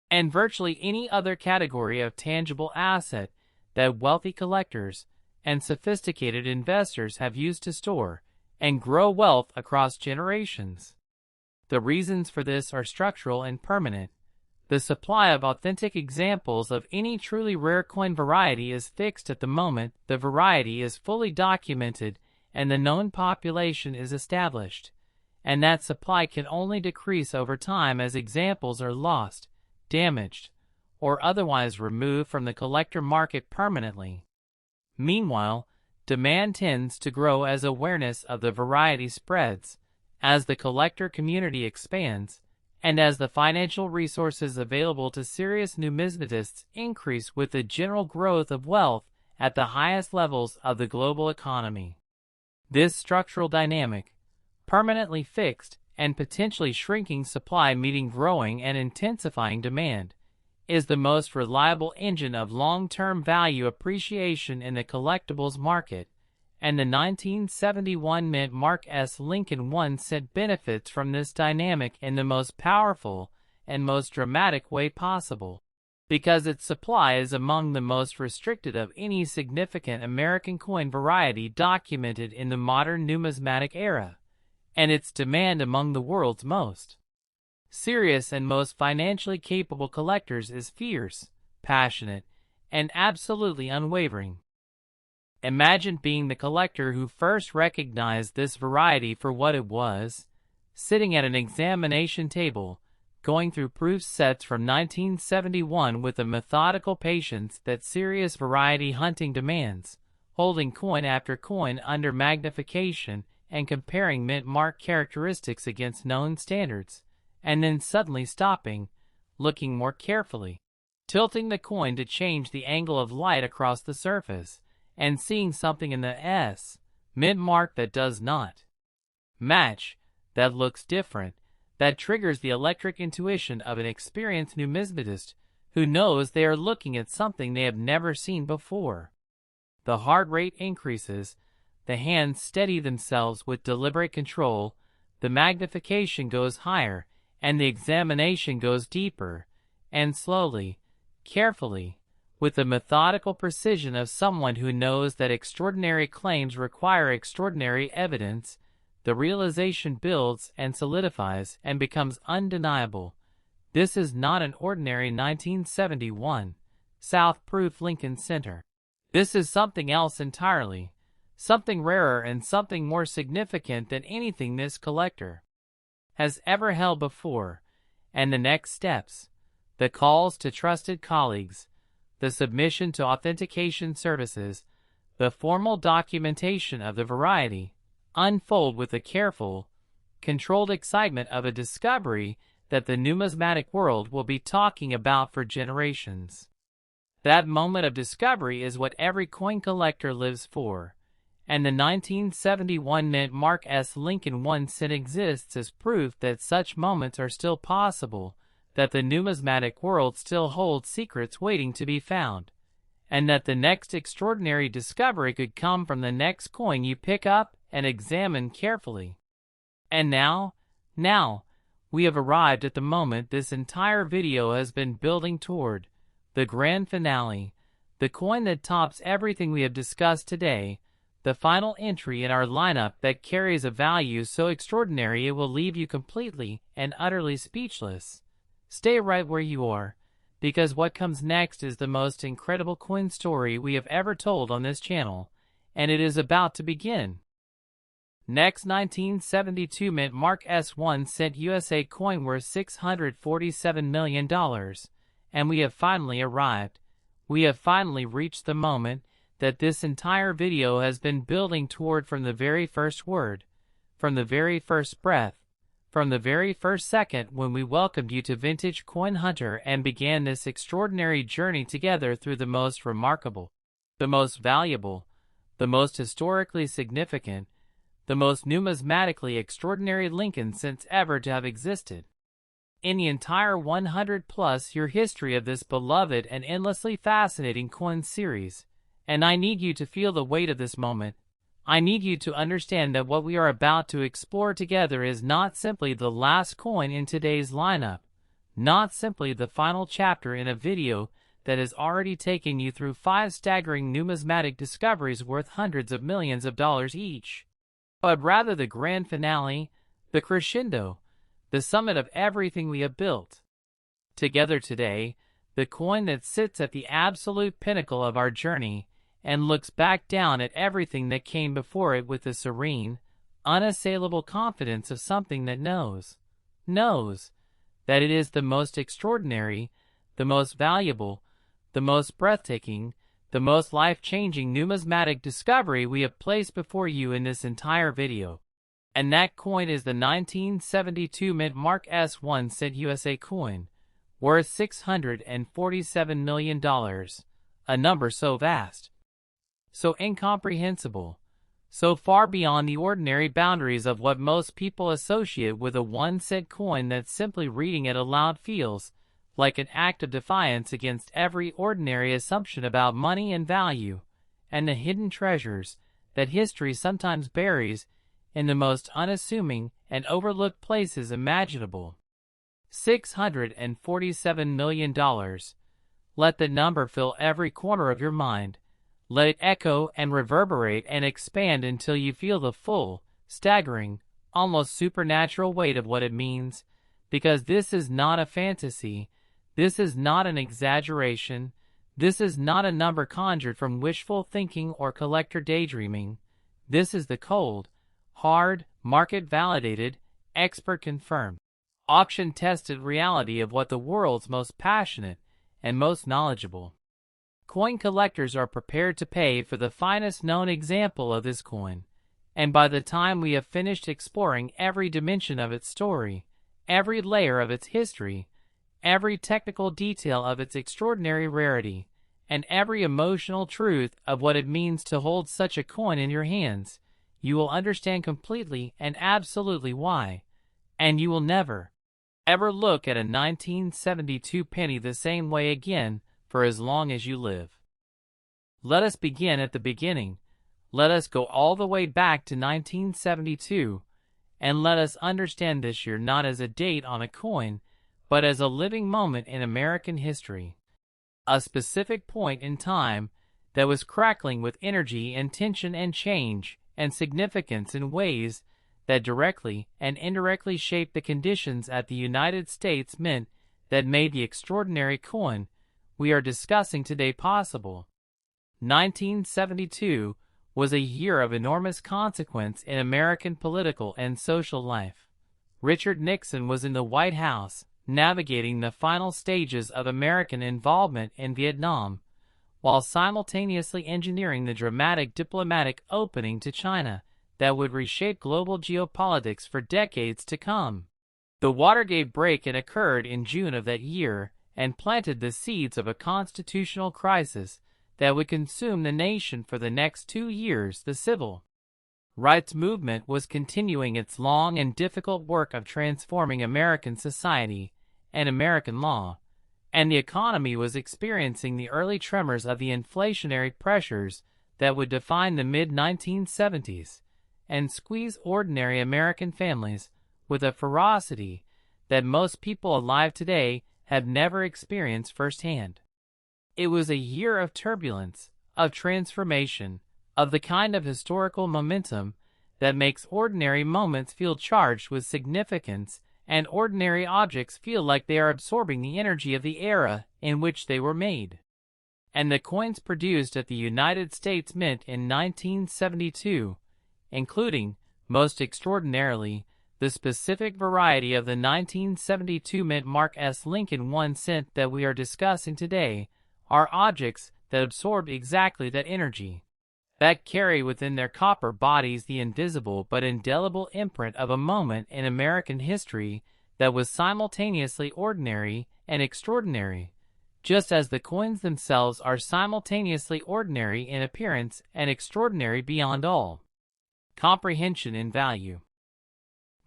and virtually any other category of tangible asset that wealthy collectors and sophisticated investors have used to store and grow wealth across generations. The reasons for this are structural and permanent. The supply of authentic examples of any truly rare coin variety is fixed at the moment the variety is fully documented and the known population is established, and that supply can only decrease over time as examples are lost, damaged, or otherwise removed from the collector market permanently. Meanwhile, demand tends to grow as awareness of the variety spreads, as the collector community expands, and as the financial resources available to serious numismatists increase with the general growth of wealth at the highest levels of the global economy. This structural dynamic, permanently fixed and potentially shrinking supply meeting growing and intensifying demand, is the most reliable engine of long-term value appreciation in the collectibles market, and the 1971 mint Mark S. Lincoln 1-cent benefits from this dynamic in the most powerful and most dramatic way possible, because its supply is among the most restricted of any significant American coin variety documented in the modern numismatic era, and its demand among the world's most serious and most financially capable collectors is fierce, passionate, and absolutely unwavering. Imagine being the collector who first recognized this variety for what it was, sitting at an examination table, going through proof sets from 1971 with the methodical patience that serious variety hunting demands, holding coin after coin under magnification and comparing mint mark characteristics against known standards, and then suddenly stopping, looking more carefully, tilting the coin to change the angle of light across the surface, and seeing something in the mint mark that does not match, that looks different, that triggers the electric intuition of an experienced numismatist who knows they are looking at something they have never seen before. The heart rate increases, the hands steady themselves with deliberate control, the magnification goes higher, and the examination goes deeper, and slowly, carefully, with the methodical precision of someone who knows that extraordinary claims require extraordinary evidence, the realization builds and solidifies and becomes undeniable. This is not an ordinary 1971 South Proof Lincoln Center. This is something else entirely, something rarer and something more significant than anything this collector has ever held before, and the next steps, the calls to trusted colleagues, the submission to authentication services, the formal documentation of the variety, unfold with the careful, controlled excitement of a discovery that the numismatic world will be talking about for generations. That moment of discovery is what every coin collector lives for, and the 1971 mint Mark S. Lincoln 1-cent exists as proof that such moments are still possible, that the numismatic world still holds secrets waiting to be found, and that the next extraordinary discovery could come from the next coin you pick up and examine carefully. And now, we have arrived at the moment this entire video has been building toward, the grand finale, the coin that tops everything we have discussed today, the final entry in our lineup that carries a value so extraordinary it will leave you completely and utterly speechless. Stay right where you are, because what comes next is the most incredible coin story we have ever told on this channel, and it is about to begin. Next, 1972 mint Mark S. 1-cent USA coin worth $647 million, and we have finally arrived. We have finally reached the moment that this entire video has been building toward from the very first word, from the very first breath, from the very first second when we welcomed you to Vintage Coin Hunter and began this extraordinary journey together through the most remarkable, the most valuable, the most historically significant, the most numismatically extraordinary Lincoln since ever to have existed. In the entire 100-plus-year history of this beloved and endlessly fascinating coin series, and I need you to feel the weight of this moment. I need you to understand that what we are about to explore together is not simply the last coin in today's lineup, not simply the final chapter in a video that has already taken you through 5 staggering numismatic discoveries worth hundreds of millions of dollars each, but rather the grand finale, the crescendo, the summit of everything we have built together today, the coin that sits at the absolute pinnacle of our journey and looks back down at everything that came before it with the serene, unassailable confidence of something that knows that it is the most extraordinary, the most valuable, the most breathtaking, the most life-changing numismatic discovery we have placed before you in this entire video. And that coin is the 1972 mint Mark S. 1-cent USA coin, worth $647 million, a number so vast, so incomprehensible, so far beyond the ordinary boundaries of what most people associate with a 1-cent coin that simply reading it aloud feels like an act of defiance against every ordinary assumption about money and value, and the hidden treasures that history sometimes buries in the most unassuming and overlooked places imaginable. $647 million. Let the number fill every corner of your mind. Let it echo and reverberate and expand until you feel the full, staggering, almost supernatural weight of what it means, because this is not a fantasy, this is not an exaggeration, this is not a number conjured from wishful thinking or collector daydreaming. This is the cold, hard, market-validated, expert-confirmed, auction-tested reality of what the world's most passionate and most knowledgeable coin collectors are prepared to pay for the finest known example of this coin. And by the time we have finished exploring every dimension of its story, every layer of its history, every technical detail of its extraordinary rarity, and every emotional truth of what it means to hold such a coin in your hands, you will understand completely and absolutely why, and you will never, ever look at a 1972 penny the same way again for as long as you live. Let us begin at the beginning. Let us go all the way back to 1972, and let us understand this year not as a date on a coin, but as a living moment in American history. A specific point in time that was crackling with energy and tension and change and significance in ways that directly and indirectly shaped the conditions at the United States Mint that made the extraordinary coin we are discussing today possible. 1972 was a year of enormous consequence in American political and social life. Richard Nixon was in the White House, navigating the final stages of American involvement in Vietnam, while simultaneously engineering the dramatic diplomatic opening to China that would reshape global geopolitics for decades to come. The Watergate break-in occurred in June of that year and planted the seeds of a constitutional crisis that would consume the nation for the next 2 years. The civil rights movement was continuing its long and difficult work of transforming American society and American law, and the economy was experiencing the early tremors of the inflationary pressures that would define the mid-1970s and squeeze ordinary American families with a ferocity that most people alive today have never experienced firsthand. It was a year of turbulence, of transformation, of the kind of historical momentum that makes ordinary moments feel charged with significance and ordinary objects feel like they are absorbing the energy of the era in which they were made. And the coins produced at the United States Mint in 1972, including, most extraordinarily, the specific variety of the 1972 Mint Mark S. Lincoln 1 cent that we are discussing today, are objects that absorb exactly that energy, that carry within their copper bodies the invisible but indelible imprint of a moment in American history that was simultaneously ordinary and extraordinary, just as the coins themselves are simultaneously ordinary in appearance and extraordinary beyond all comprehension in value.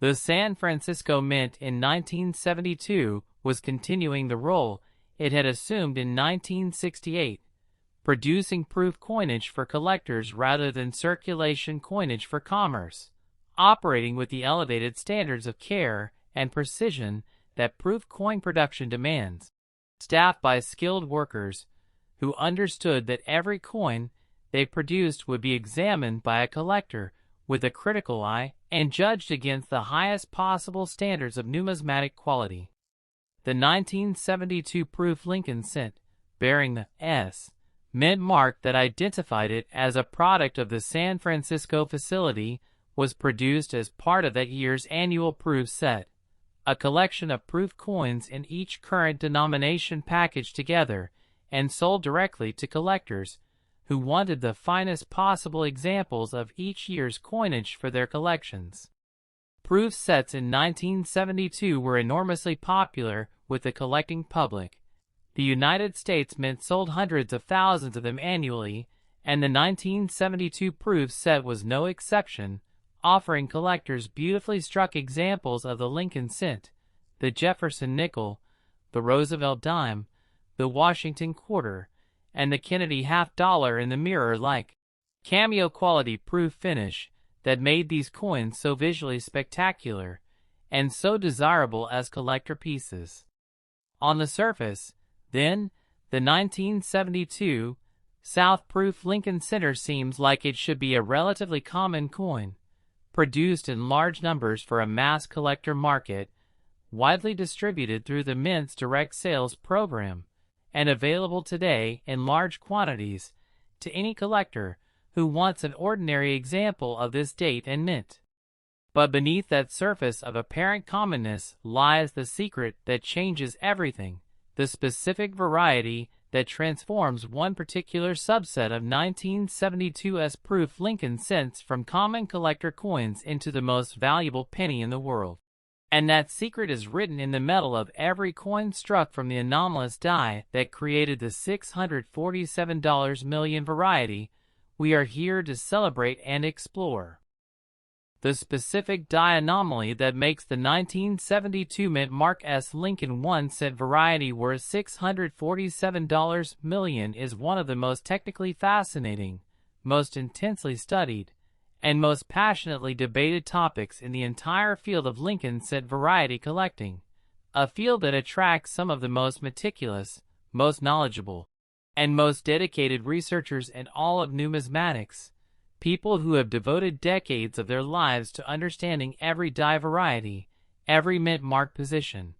The San Francisco Mint in 1972 was continuing the role it had assumed in 1968, producing proof coinage for collectors rather than circulation coinage for commerce, operating with the elevated standards of care and precision that proof coin production demands, staffed by skilled workers who understood that every coin they produced would be examined by a collector with a critical eye and judged against the highest possible standards of numismatic quality. The 1972 proof Lincoln cent, bearing the S. Mint mark that identified it as a product of the San Francisco facility, was produced as part of that year's annual proof set, a collection of proof coins in each current denomination packaged together and sold directly to collectors who wanted the finest possible examples of each year's coinage for their collections. Proof sets in 1972 were enormously popular with the collecting public. The United States Mint sold hundreds of thousands of them annually, and the 1972 proof set was no exception, offering collectors beautifully struck examples of the Lincoln cent, the Jefferson nickel, the Roosevelt dime, the Washington quarter, and the Kennedy half-dollar in the mirror-like, cameo-quality proof finish that made these coins so visually spectacular and so desirable as collector pieces. On the surface, then, the 1972 South Proof Lincoln Center seems like it should be a relatively common coin, produced in large numbers for a mass collector market, widely distributed through the Mint's direct sales program, and available today in large quantities to any collector who wants an ordinary example of this date and mint. But beneath that surface of apparent commonness lies the secret that changes everything, the specific variety that transforms one particular subset of 1972's proof Lincoln cents from common collector coins into the most valuable penny in the world. And that secret is written in the metal of every coin struck from the anomalous die that created the $647 million variety we are here to celebrate and explore. The specific die anomaly that makes the 1972 Mint Mark S. Lincoln 1 cent variety worth $647 million is one of the most technically fascinating, most intensely studied, and most passionately debated topics in the entire field of Lincoln cent variety collecting, a field that attracts some of the most meticulous, most knowledgeable, and most dedicated researchers in all of numismatics, people who have devoted decades of their lives to understanding every die variety, every mint mark position,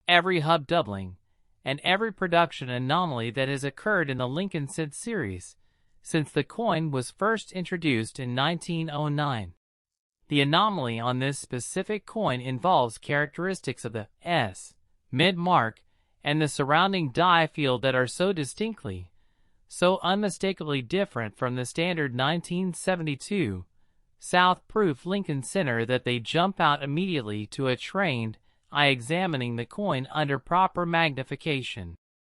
every hub doubling, and every production anomaly that has occurred in the Lincoln cent series since the coin was first introduced in 1909. The anomaly on this specific coin involves characteristics of the S mint mark and the surrounding die field that are so distinctly, so unmistakably different from the standard 1972 South Proof Lincoln Center that they jump out immediately to a trained eye examining the coin under proper magnification.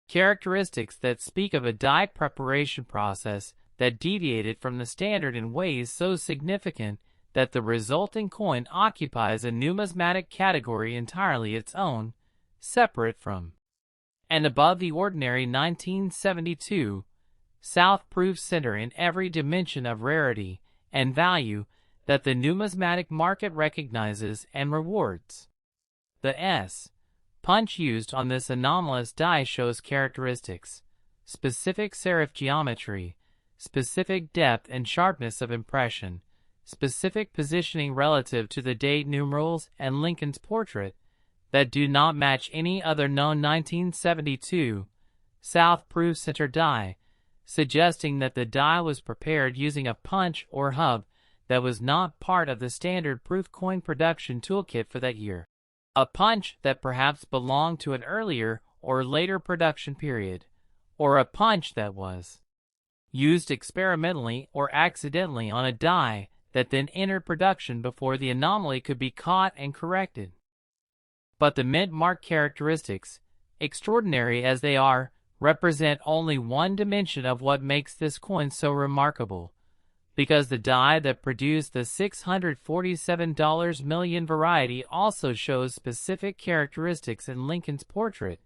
Characteristics that speak of a die preparation process that deviated from the standard in ways so significant that the resulting coin occupies a numismatic category entirely its own, separate from and above the ordinary 1972 South Proof Center in every dimension of rarity and value that the numismatic market recognizes and rewards. The S punch used on this anomalous die shows characteristics, specific serif geometry, specific depth and sharpness of impression, specific positioning relative to the date numerals and Lincoln's portrait that do not match any other known 1972 South Proof Center die, suggesting that the die was prepared using a punch or hub that was not part of the standard proof coin production toolkit for that year. A punch that perhaps belonged to an earlier or later production period, or a punch that was used experimentally or accidentally on a die that then entered production before the anomaly could be caught and corrected. But the mint mark characteristics, extraordinary as they are, represent only one dimension of what makes this coin so remarkable, because the die that produced the $647 million variety also shows specific characteristics in Lincoln's portrait,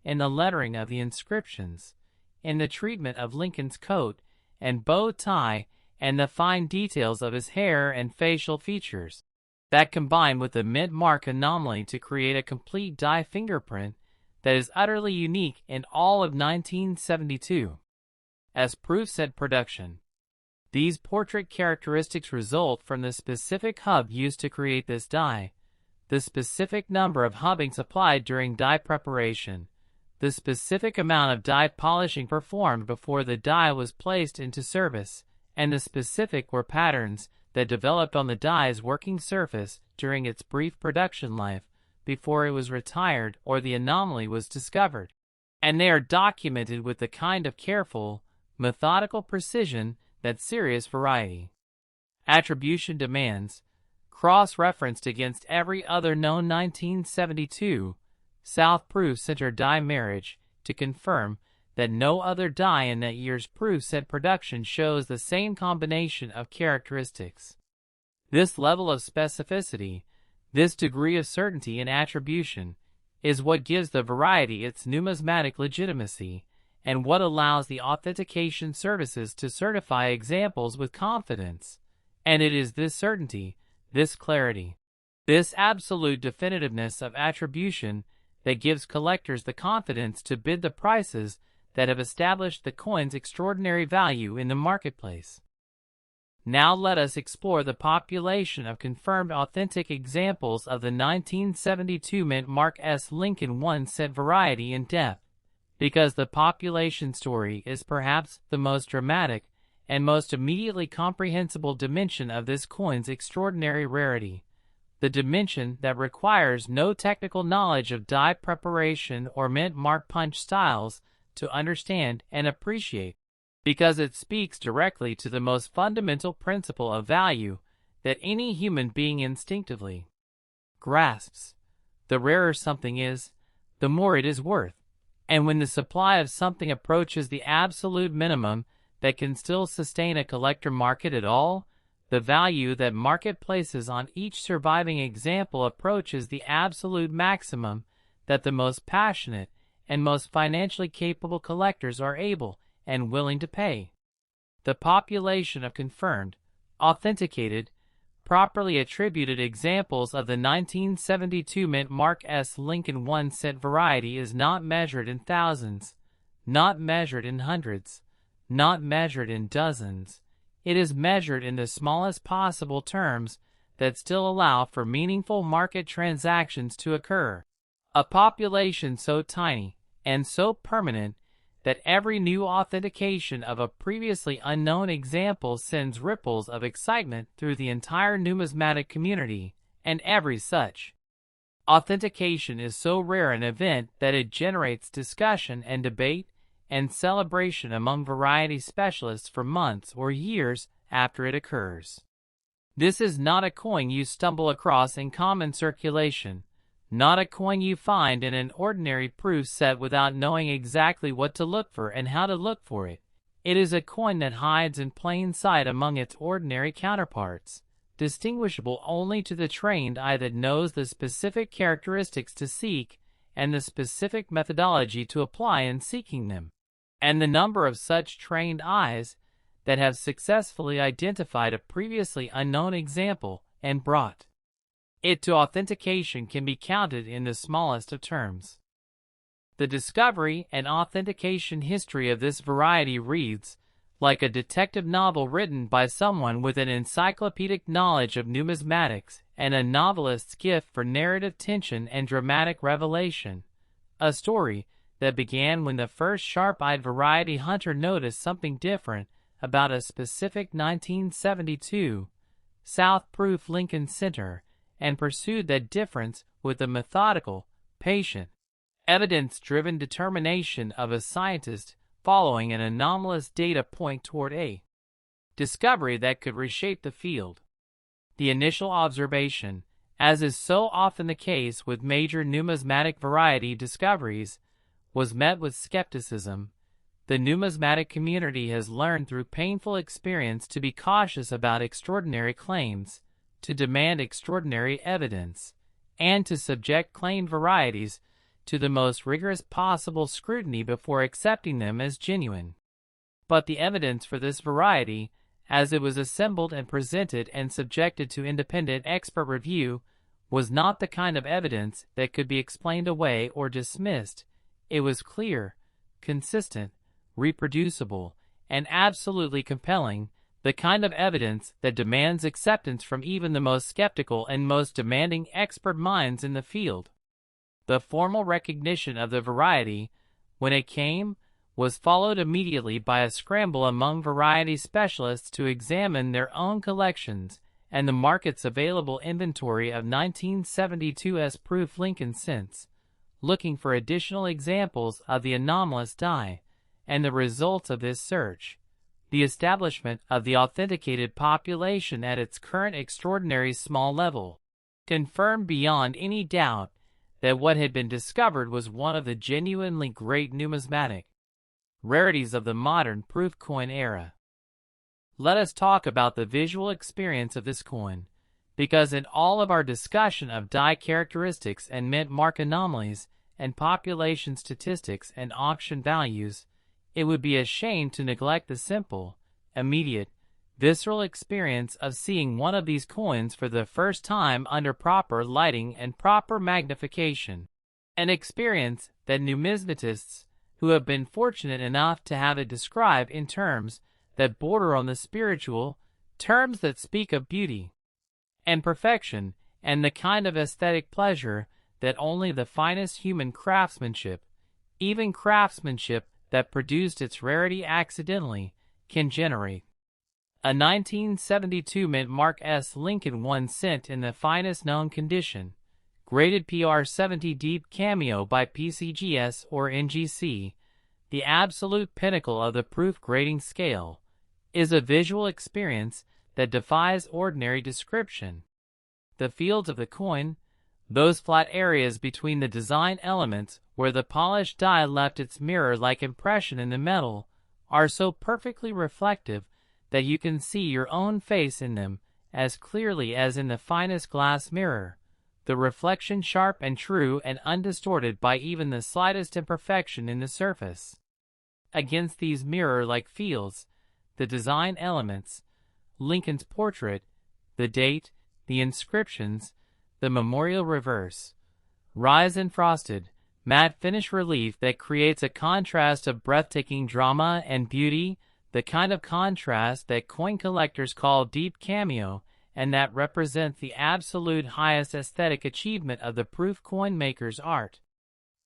in the lettering of the inscriptions, in the treatment of Lincoln's coat and bow tie, and the fine details of his hair and facial features, that combine with the mint mark anomaly to create a complete die fingerprint that is utterly unique in all of 1972. As proof set production, these portrait characteristics result from the specific hub used to create this die, the specific number of hubbings applied during die preparation, the specific amount of die polishing performed before the die was placed into service, and the specific were patterns that developed on the die's working surface during its brief production life before it was retired or the anomaly was discovered. And they are documented with the kind of careful, methodical precision that serious variety attribution demands, cross-referenced against every other known 1972 South Proof Center die marriage to confirm that no other die in that year's proof set production shows the same combination of characteristics. This level of specificity, this degree of certainty in attribution, is what gives the variety its numismatic legitimacy, and what allows the authentication services to certify examples with confidence. And it is this certainty, this clarity, this absolute definitiveness of attribution that gives collectors the confidence to bid the prices that have established the coin's extraordinary value in the marketplace. Now let us explore the population of confirmed authentic examples of the 1972 mint Mark S. Lincoln 1-cent variety in depth, because the population story is perhaps the most dramatic and most immediately comprehensible dimension of this coin's extraordinary rarity, the dimension that requires no technical knowledge of die preparation or mint mark punch styles to understand and appreciate, because it speaks directly to the most fundamental principle of value that any human being instinctively grasps. The rarer something is, the more it is worth. And when the supply of something approaches the absolute minimum that can still sustain a collector market at all, the value that market places on each surviving example approaches the absolute maximum that the most passionate and most financially capable collectors are able and willing to pay. The population of confirmed, authenticated, properly attributed examples of the 1972 mint Mark S. Lincoln 1-cent variety is not measured in thousands, not measured in hundreds, not measured in dozens. It is measured in the smallest possible terms that still allow for meaningful market transactions to occur. A population so tiny and so permanent that every new authentication of a previously unknown example sends ripples of excitement through the entire numismatic community, and every such authentication is so rare an event that it generates discussion and debate and celebration among variety specialists for months or years after it occurs. This is not a coin you stumble across in common circulation, not a coin you find in an ordinary proof set without knowing exactly what to look for and how to look for it. It is a coin that hides in plain sight among its ordinary counterparts, distinguishable only to the trained eye that knows the specific characteristics to seek and the specific methodology to apply in seeking them, and the number of such trained eyes that have successfully identified a previously unknown example and brought it to authentication can be counted in the smallest of terms. The discovery and authentication history of this variety reads like a detective novel written by someone with an encyclopedic knowledge of numismatics and a novelist's gift for narrative tension and dramatic revelation, a story that began when the first sharp-eyed variety hunter noticed something different about a specific 1972 South Proof Lincoln Center and pursued that difference with the methodical, patient, evidence-driven determination of a scientist following an anomalous data point toward a discovery that could reshape the field. The initial observation, as is so often the case with major numismatic variety discoveries, was met with skepticism. The numismatic community has learned through painful experience to be cautious about extraordinary claims, to demand extraordinary evidence, and to subject claimed varieties to the most rigorous possible scrutiny before accepting them as genuine. But the evidence for this variety, as it was assembled and presented and subjected to independent expert review, was not the kind of evidence that could be explained away or dismissed. It was clear, consistent, reproducible, and absolutely compelling, the kind of evidence that demands acceptance from even the most skeptical and most demanding expert minds in the field. The formal recognition of the variety, when it came, was followed immediately by a scramble among variety specialists to examine their own collections and the market's available inventory of 1972's proof Lincoln cents, looking for additional examples of the anomalous die, and the results of this search, the establishment of the authenticated population at its current extraordinary small level, confirmed beyond any doubt that what had been discovered was one of the genuinely great numismatic Rarities of the modern proof coin era. Let us talk about the visual experience of this coin, because in all of our discussion of die characteristics and mint mark anomalies and population statistics and auction values, it would be a shame to neglect the simple, immediate, visceral experience of seeing one of these coins for the first time under proper lighting and proper magnification. An experience that numismatists who have been fortunate enough to have it described in terms that border on the spiritual, terms that speak of beauty and perfection and the kind of aesthetic pleasure that only the finest human craftsmanship, even craftsmanship that produced its rarity accidentally, can generate. A 1972 mint Mark S. Lincoln 1 cent in the finest known condition, graded PR70 Deep Cameo by PCGS or NGC, the absolute pinnacle of the proof grading scale, is a visual experience that defies ordinary description. The fields of the coin, those flat areas between the design elements where the polished die left its mirror-like impression in the metal, are so perfectly reflective that you can see your own face in them as clearly as in the finest glass mirror, the reflection sharp and true and undistorted by even the slightest imperfection in the surface. Against these mirror-like fields, the design elements, Lincoln's portrait, the date, the inscriptions, the memorial reverse, rise in frosted, matte finish relief that creates a contrast of breathtaking drama and beauty, the kind of contrast that coin collectors call deep cameo, and that represents the absolute highest aesthetic achievement of the proof coin maker's art.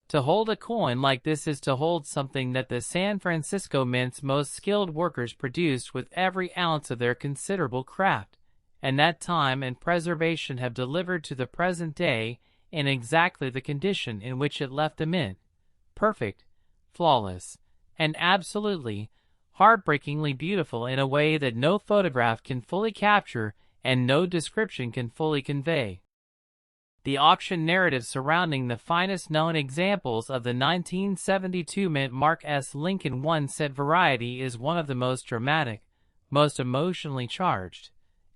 To hold a coin like this is to hold something that the San Francisco Mint's most skilled workers produced with every ounce of their considerable craft, and that time and preservation have delivered to the present day in exactly the condition in which it left the mint, perfect, flawless, and absolutely, heartbreakingly beautiful in a way that no photograph can fully capture and no description can fully convey. The auction narrative surrounding the finest known examples of the 1972 mint Mark S. Lincoln 1 cent variety is one of the most dramatic, most emotionally charged,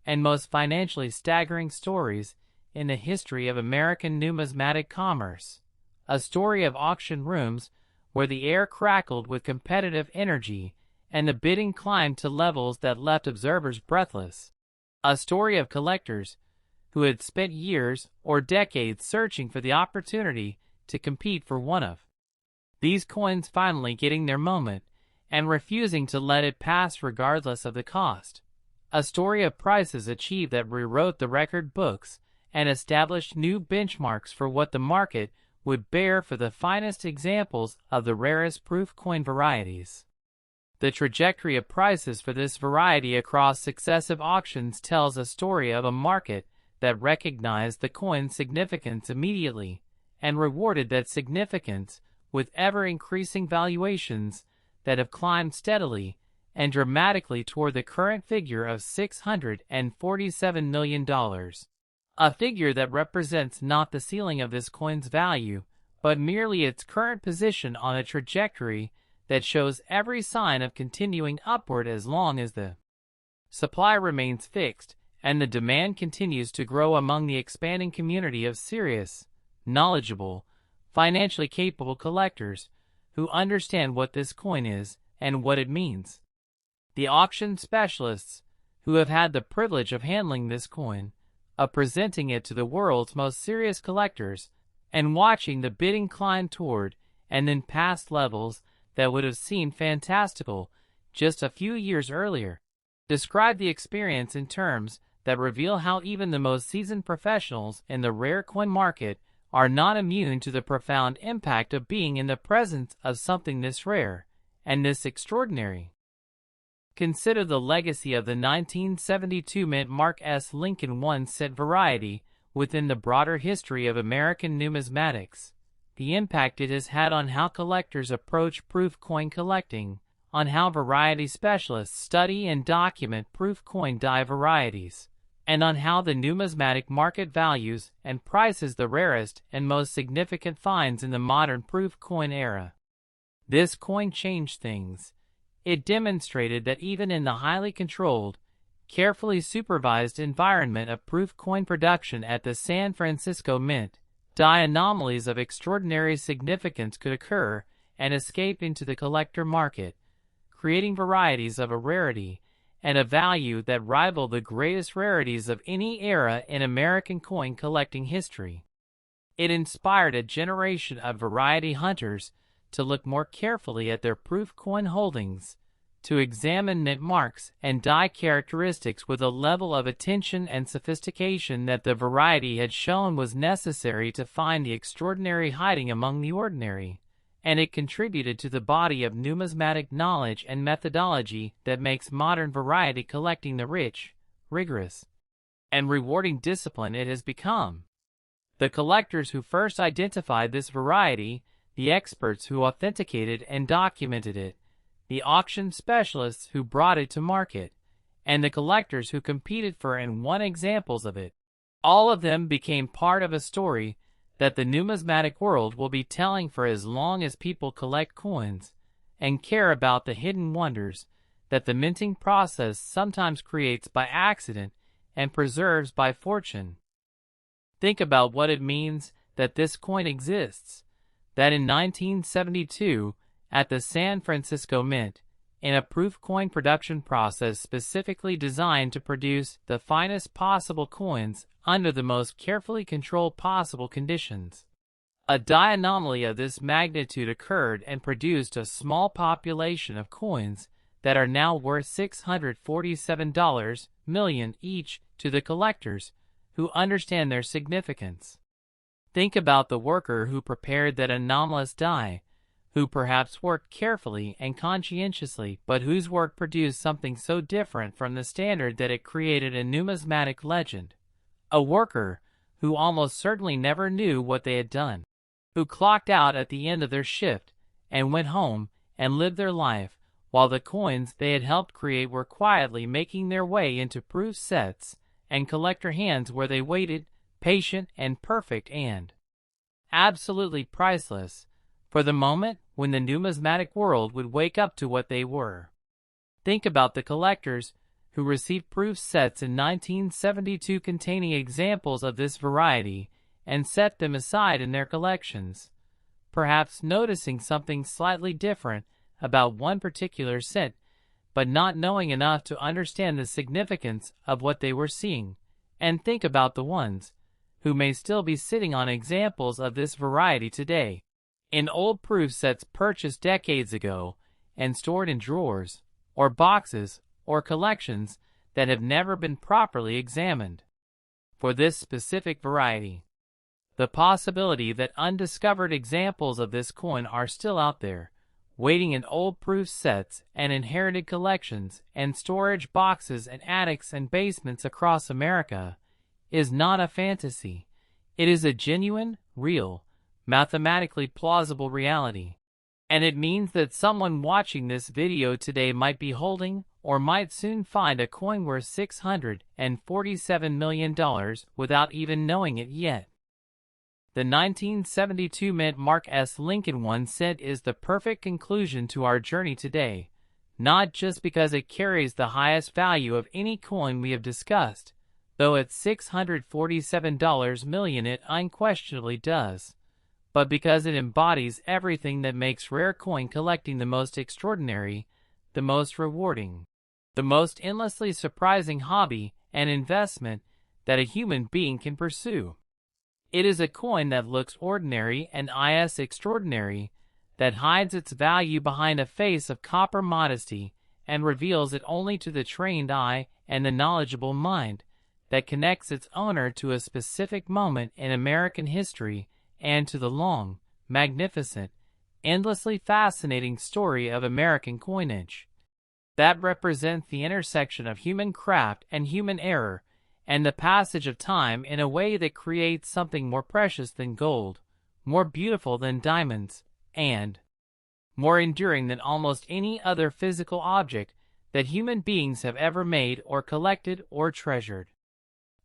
and most financially staggering stories in the history of American numismatic commerce. A story of auction rooms where the air crackled with competitive energy and the bidding climbed to levels that left observers breathless. A story of collectors who had spent years or decades searching for the opportunity to compete for one of these coins, finally getting their moment and refusing to let it pass regardless of the cost. A story of prices achieved that rewrote the record books and established new benchmarks for what the market would bear for the finest examples of the rarest proof coin varieties. The trajectory of prices for this variety across successive auctions tells a story of a market that recognized the coin's significance immediately and rewarded that significance with ever-increasing valuations that have climbed steadily and dramatically toward the current figure of $647 million. A figure that represents not the ceiling of this coin's value, but merely its current position on a trajectory that shows every sign of continuing upward as long as the supply remains fixed and the demand continues to grow among the expanding community of serious, knowledgeable, financially capable collectors who understand what this coin is and what it means. The auction specialists who have had the privilege of handling this coin, of presenting it to the world's most serious collectors, and watching the bidding climb toward and then past levels that would have seemed fantastical just a few years earlier, describe the experience in terms that reveal how even the most seasoned professionals in the rare coin market are not immune to the profound impact of being in the presence of something this rare and this extraordinary. Consider the legacy of the 1972 mint Mark S. Lincoln 1 cent variety within the broader history of American numismatics, the impact it has had on how collectors approach proof coin collecting, on how variety specialists study and document proof coin die varieties, and on how the numismatic market values and prices the rarest and most significant finds in the modern proof coin era. This coin changed things. It demonstrated that even in the highly controlled, carefully supervised environment of proof coin production at the San Francisco Mint, die anomalies of extraordinary significance could occur and escape into the collector market, creating varieties of a rarity and a value that rival the greatest rarities of any era in American coin collecting history. It inspired a generation of variety hunters to look more carefully at their proof coin holdings, to examine mint marks and die characteristics with a level of attention and sophistication that the variety had shown was necessary to find the extraordinary hiding among the ordinary, and it contributed to the body of numismatic knowledge and methodology that makes modern variety collecting the rich, rigorous, and rewarding discipline it has become. The collectors who first identified this variety, the experts who authenticated and documented it, the auction specialists who brought it to market, and the collectors who competed for and won examples of it, all of them became part of a story that the numismatic world will be telling for as long as people collect coins and care about the hidden wonders that the minting process sometimes creates by accident and preserves by fortune. Think about what it means that this coin exists, that in 1972, at the San Francisco Mint, in a proof coin production process specifically designed to produce the finest possible coins under the most carefully controlled possible conditions. A die anomaly of this magnitude occurred and produced a small population of coins that are now worth $647 million each to the collectors who understand their significance. Think about the worker who prepared that anomalous die, who perhaps worked carefully and conscientiously, but whose work produced something so different from the standard that it created a numismatic legend. A worker who almost certainly never knew what they had done, who clocked out at the end of their shift and went home and lived their life, while the coins they had helped create were quietly making their way into proof sets and collector hands where they waited, patient and perfect and absolutely priceless, for the moment when the numismatic world would wake up to what they were. Think about the collectors who received proof sets in 1972 containing examples of this variety and set them aside in their collections, perhaps noticing something slightly different about one particular set, but not knowing enough to understand the significance of what they were seeing. And think about the ones who may still be sitting on examples of this variety today, in old proof sets purchased decades ago and stored in drawers, or boxes, or collections that have never been properly examined. For this specific variety, the possibility that undiscovered examples of this coin are still out there, waiting in old proof sets and inherited collections and storage boxes and attics and basements across America, is not a fantasy. It is a genuine, real, mathematically plausible reality. And it means that someone watching this video today might be holding or might soon find a coin worth $647 million without even knowing it yet. The 1972 Mint Mark S. Lincoln one cent is the perfect conclusion to our journey today, not just because it carries the highest value of any coin we have discussed, though at $647 million it unquestionably does, but because it embodies everything that makes rare coin collecting the most extraordinary, the most rewarding, the most endlessly surprising hobby and investment that a human being can pursue. It is a coin that looks ordinary and is extraordinary, that hides its value behind a face of copper modesty and reveals it only to the trained eye and the knowledgeable mind, that connects its owner to a specific moment in American history and to the long, magnificent, endlessly fascinating story of American coinage. That represents the intersection of human craft and human error, and the passage of time in a way that creates something more precious than gold, more beautiful than diamonds, and more enduring than almost any other physical object that human beings have ever made or collected or treasured.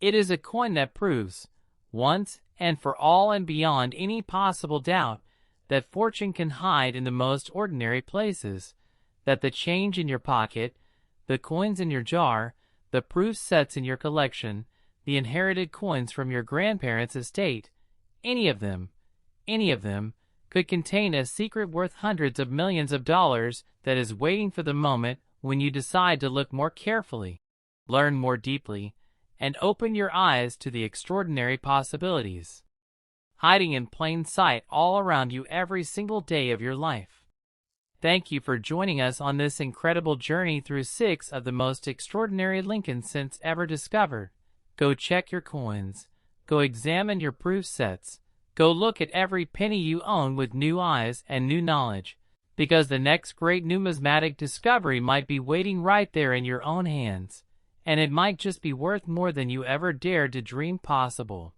It is a coin that proves, once and for all and beyond any possible doubt, that fortune can hide in the most ordinary places, that the change in your pocket, the coins in your jar, the proof sets in your collection, the inherited coins from your grandparents' estate, any of them, could contain a secret worth hundreds of millions of dollars that is waiting for the moment when you decide to look more carefully, learn more deeply, and open your eyes to the extraordinary possibilities hiding in plain sight all around you every single day of your life. Thank you for joining us on this incredible journey through 6 of the most extraordinary Lincoln cents ever discovered. Go check your coins. Go examine your proof sets. Go look at every penny you own with new eyes and new knowledge, because the next great numismatic discovery might be waiting right there in your own hands, and it might just be worth more than you ever dared to dream possible.